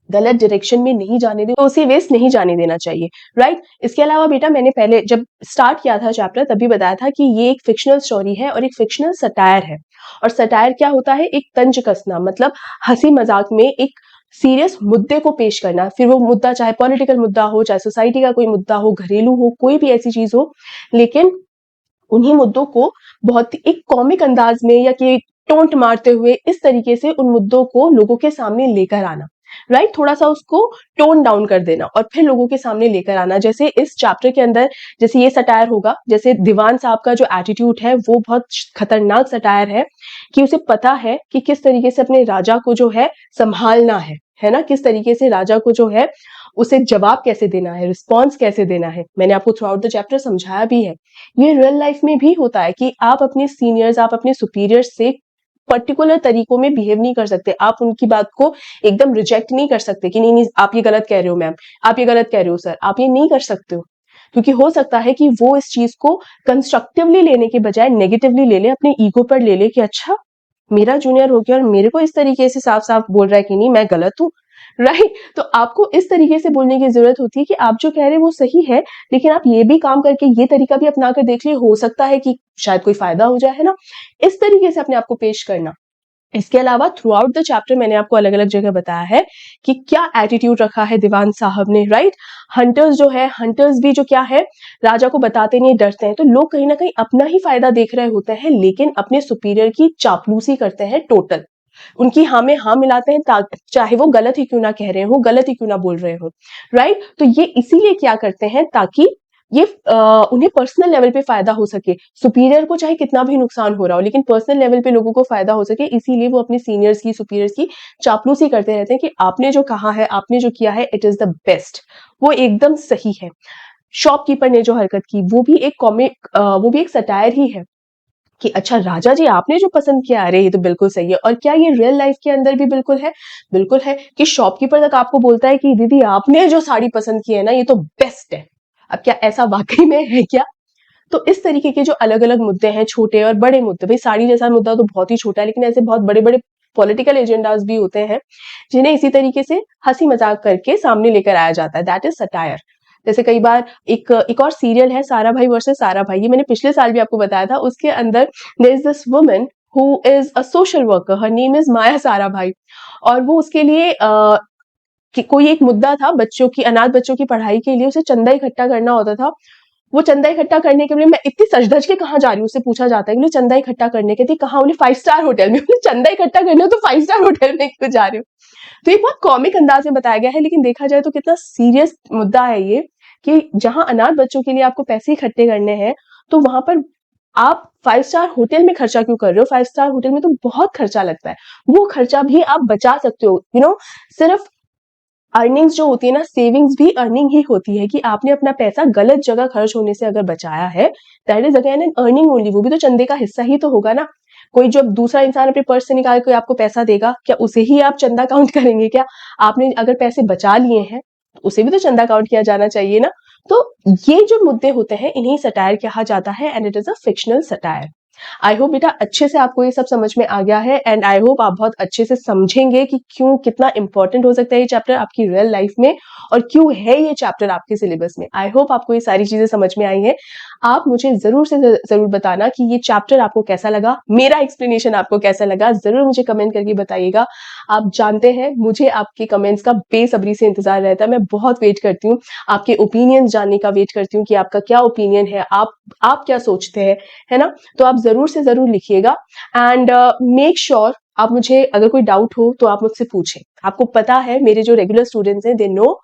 A: गलत डायरेक्शन में नहीं जाने दे, तो उसे वेस्ट नहीं जाने देना चाहिए, राइट? इसके अलावा बेटा, मैंने पहले जब स्टार्ट किया था चैप्टर तभी बताया था कि ये एक फिक्शनल स्टोरी है और एक फिक्शनल सटायर है। और सटायर क्या होता है? एक तंज कसना, मतलब हंसी मजाक में एक सीरियस मुद्दे को पेश करना। फिर वो मुद्दा चाहे पॉलिटिकल मुद्दा हो, चाहे सोसाइटी का कोई मुद्दा हो, घरेलू हो, कोई भी ऐसी चीज हो, लेकिन उन्हीं मुद्दों को बहुत ही एक कॉमिक अंदाज में, या कि टोंट मारते हुए, इस तरीके से उन मुद्दों को लोगों के सामने लेकर आना, राइट? थोड़ा सा उसको टोन डाउन कर देना और फिर लोगों के सामने लेकर आना। जैसे इस चैप्टर के अंदर, जैसे ये सटायर होगा, जैसे दीवान साहब का जो एटीट्यूड है वो बहुत खतरनाक सटायर है, कि उसे पता है कि किस तरीके से अपने राजा को जो है संभालना है ना, किस तरीके से राजा को जो है उसे जवाब कैसे देना है, रिस्पॉन्स कैसे देना है। मैंने आपको थ्रू आउट द चैप्टर समझाया भी है। ये रियल लाइफ में भी होता है कि आप अपने सीनियर्स, आप अपने सुपीरियर्स से पर्टिकुलर तरीकों में बिहेव नहीं कर सकते। आप उनकी बात को एकदम रिजेक्ट नहीं कर सकते कि नहीं नहीं आप ये गलत कह रहे हो मैम, आप ये गलत कह रहे हो सर, आप ये नहीं कर सकते हो। क्योंकि हो सकता है कि वो इस चीज को कंस्ट्रक्टिवली लेने के बजाय नेगेटिवली ले ले, अपने ईगो पर ले ले कि अच्छा मेरा जूनियर हो गया और मेरे को इस तरीके से साफ साफ बोल रहा है कि नहीं मैं गलत हूँ, राइट? तो आपको इस तरीके से बोलने की जरूरत होती है कि आप जो कह रहे हैं वो सही है, लेकिन आप ये भी काम करके ये तरीका भी अपना कर देख लिए, हो सकता है कि शायद कोई फायदा हो जाए, है ना? इस तरीके से अपने आप को पेश करना। इसके अलावा थ्रू आउट द चैप्टर मैंने आपको अलग अलग जगह बताया है कि क्या एटीट्यूड रखा है दीवान साहब ने, राइट? हंटर्स जो है, हंटर्स भी जो क्या है, राजा को बताते नहीं, डरते हैं। तो लोग कहीं ना कहीं अपना ही फायदा देख रहे होते हैं, लेकिन अपने सुपीरियर की चापलूसी करते हैं टोटल। उनकी हाँ में हाँ मिलाते हैं, चाहे वो गलत ही क्यों ना कह रहे हो, गलत ही क्यों ना बोल रहे हो, राइट? तो ये इसीलिए क्या करते हैं, ताकि ये उन्हें पर्सनल लेवल पे फायदा हो सके। सुपीरियर को चाहे कितना भी नुकसान हो रहा हो, लेकिन पर्सनल लेवल पे लोगों को फायदा हो सके, इसीलिए वो अपने सीनियर्स की, सुपीरियर्स की चापलूसी करते रहते हैं कि आपने जो कहा है, आपने जो किया है, इट इज द बेस्ट, वो एकदम सही है। शॉपकीपर ने जो हरकत की, वो भी एक कॉमिक, वो भी एक सटायर ही है कि अच्छा राजा जी आपने जो पसंद किया, अरे ये तो बिल्कुल सही है। और क्या ये रियल लाइफ के अंदर भी बिल्कुल है कि शॉपकीपर तक आपको बोलता है कि दीदी आपने जो साड़ी पसंद की है ना, ये तो बेस्ट है। अब क्या ऐसा वाकई में है क्या? तो इस तरीके के जो अलग अलग मुद्दे हैं, छोटे और बड़े मुद्दे, भाई साड़ी जैसा मुद्दा तो बहुत ही छोटा है, लेकिन ऐसे बहुत बड़े बड़े पॉलिटिकल एजेंडाज भी होते हैं जिन्हें इसी तरीके से हंसी मजाक करके सामने लेकर आया जाता है, दैट इज सटायर। जैसे कई बार एक और सीरियल है सारा भाई वर्सेस सारा भाई, ये मैंने पिछले साल भी आपको बताया था। उसके अंदर there is this woman who is a social worker, her name is Maya Sarabhai, और वो उसके लिए कि कोई एक मुद्दा था बच्चों की, अनाथ बच्चों की पढ़ाई के लिए उसे चंदा इकट्ठा करना होता था। वो चंदा इकट्ठा करने के लिए, मैं इतनी सज-धज के कहाँ जा रही हूँ, उससे पूछा जाता है कि चंदा इकट्ठा करने के लिए कहाँ, बोले 5 स्टार होटल में। बोले चंदा इकट्ठा करना तो 5 स्टार होटल में क्यों जा रहे हो? तो ये बहुत कॉमिक अंदाज में बताया गया है, लेकिन देखा जाए तो कितना सीरियस मुद्दा है ये, कि जहां अनाथ बच्चों के लिए आपको पैसे इकट्ठे करने हैं, तो वहां पर आप 5 स्टार होटल में खर्चा क्यों कर रहे हो? 5 स्टार होटल में तो बहुत खर्चा लगता है, वो खर्चा भी आप बचा सकते हो। सिर्फ अर्निंग्स जो होती है ना, सेविंग्स भी अर्निंग ही होती है, कि आपने अपना पैसा गलत जगह खर्च होने से अगर बचाया है, that is again an earning only. वो भी तो चंदे का हिस्सा ही तो होगा ना। कोई जब दूसरा इंसान अपने पर्स से निकाल के आपको पैसा देगा, क्या उसे ही आप चंदा काउंट करेंगे? क्या आपने अगर पैसे बचा लिए हैं तो उसे भी तो चंदा काउंट किया जाना चाहिए ना। तो ये जो मुद्दे होते हैं इन्हें सटायर कहा जाता है, and it is a fictional satire. I hope बेटा अच्छे से आपको ये सब समझ में आ गया है, एंड आई होप आप बहुत अच्छे से समझेंगे कि क्यों, कितना इंपॉर्टेंट हो सकता है ये चैप्टर आपकी रियल लाइफ में, और क्यों है ये चैप्टर आपके सिलेबस में। आई होप आपको ये सारी चीजें समझ में आई हैं। आप मुझे जरूर से जरूर बताना कि ये चैप्टर आपको कैसा लगा, मेरा एक्सप्लेनेशन आपको कैसा लगा, जरूर मुझे कमेंट करके बताइएगा। आप जानते हैं मुझे आपके कमेंट्स का बेसब्री से इंतजार रहता है, मैं बहुत वेट करती हूँ, आपके ओपिनियंस जानने का वेट करती हूँ कि आपका क्या ओपिनियन है, आप क्या सोचते हैं, है ना। तो आप जरूर से जरूर लिखिएगा, एंड मेक श्योर आप मुझे अगर कोई डाउट हो तो आप मुझसे पूछें। आपको पता है मेरे जो रेगुलर स्टूडेंट्स हैं, दे नो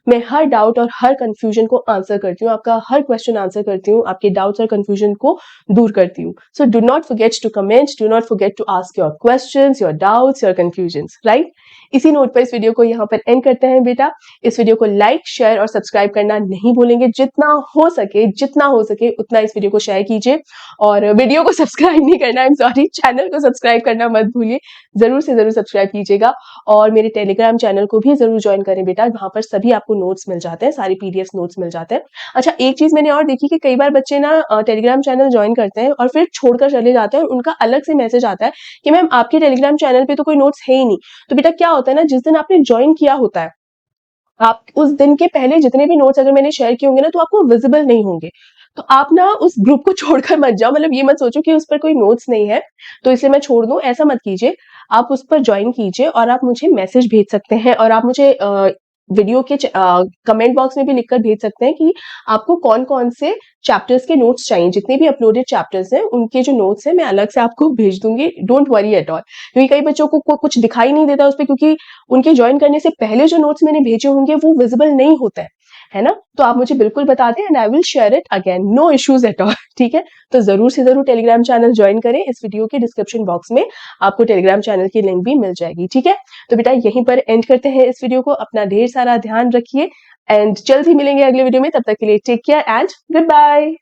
A: मैं हर डाउट और हर कंफ्यूजन को आंसर करती हूँ, आपका हर क्वेश्चन आंसर करती हूँ, आपके डाउट्स और कंफ्यूजन को दूर करती हूँ। So do not forget to comment, do not forget to ask your questions, your doubts, your confusions, right. इसी नोट पर इस वीडियो को यहाँ पर एंड करते हैं बेटा। इस वीडियो को लाइक, शेयर और सब्सक्राइब करना नहीं भूलेंगे। जितना हो सके उतना इस वीडियो को शेयर कीजिए, और वीडियो को सब्सक्राइब नहीं करना, आई एम सॉरी, चैनल को सब्सक्राइब करना मत भूलिए, जरूर से जरूर सब्सक्राइब कीजिएगा। और मेरे टेलीग्राम चैनल को भी जरूर ज्वाइन करें बेटा, वहां पर सभी आपको नोट्स मिल जाते हैं, सारी पीडीएफ नोट्स मिल जाते हैं। अच्छा, एक चीज मैंने और देखी कि कई बार बच्चे ना टेलीग्राम चैनल ज्वाइन करते हैं और फिर छोड़कर चले जाते हैं, और उनका अलग से मैसेज आता है कि मैम आपके टेलीग्राम चैनल पे तो कोई नोट्स है ही नहीं। तो बेटा क्या होता है ना, जिस दिन आपने ज्वाइन किया होता है, आप उस दिन के पहले जितने भी नोट्स अगर मैंने शेयर किए होंगे ना, तो आपको विजिबल नहीं होंगे। तो आप ना उस ग्रुप को छोड़कर मत जाओ, मतलब ये मत सोचो कि उस पर कोई नोट्स नहीं है तो इसलिए मैं छोड़ दूं, ऐसा मत कीजिए। आप उस पर ज्वाइन कीजिए और आप मुझे मैसेज भेज सकते हैं, और आप मुझे वीडियो के कमेंट बॉक्स में भी लिखकर भेज सकते हैं कि आपको कौन कौन से चैप्टर्स के नोट्स चाहिए। जितने भी अपलोडेड चैप्टर्स हैं उनके जो नोट्स हैं मैं अलग से आपको भेज दूंगी, डोंट वरी एट ऑल। क्योंकि कई बच्चों को कुछ दिखाई नहीं देता उस पर, क्योंकि उनके ज्वाइन करने से पहले जो नोट्स मैंने भेजे होंगे वो विजिबल नहीं होता है ना। तो आप मुझे बिल्कुल बता दें, and I will share it again, no issues at all, ठीक है। तो जरूर से जरूर टेलीग्राम चैनल ज्वाइन करें, इस वीडियो के डिस्क्रिप्शन बॉक्स में आपको टेलीग्राम चैनल की लिंक भी मिल जाएगी, ठीक है। तो बेटा यहीं पर एंड करते हैं इस वीडियो को, अपना ढेर सारा ध्यान रखिए, एंड जल्द ही मिलेंगे अगले वीडियो में। तब तक के लिए take care and good bye.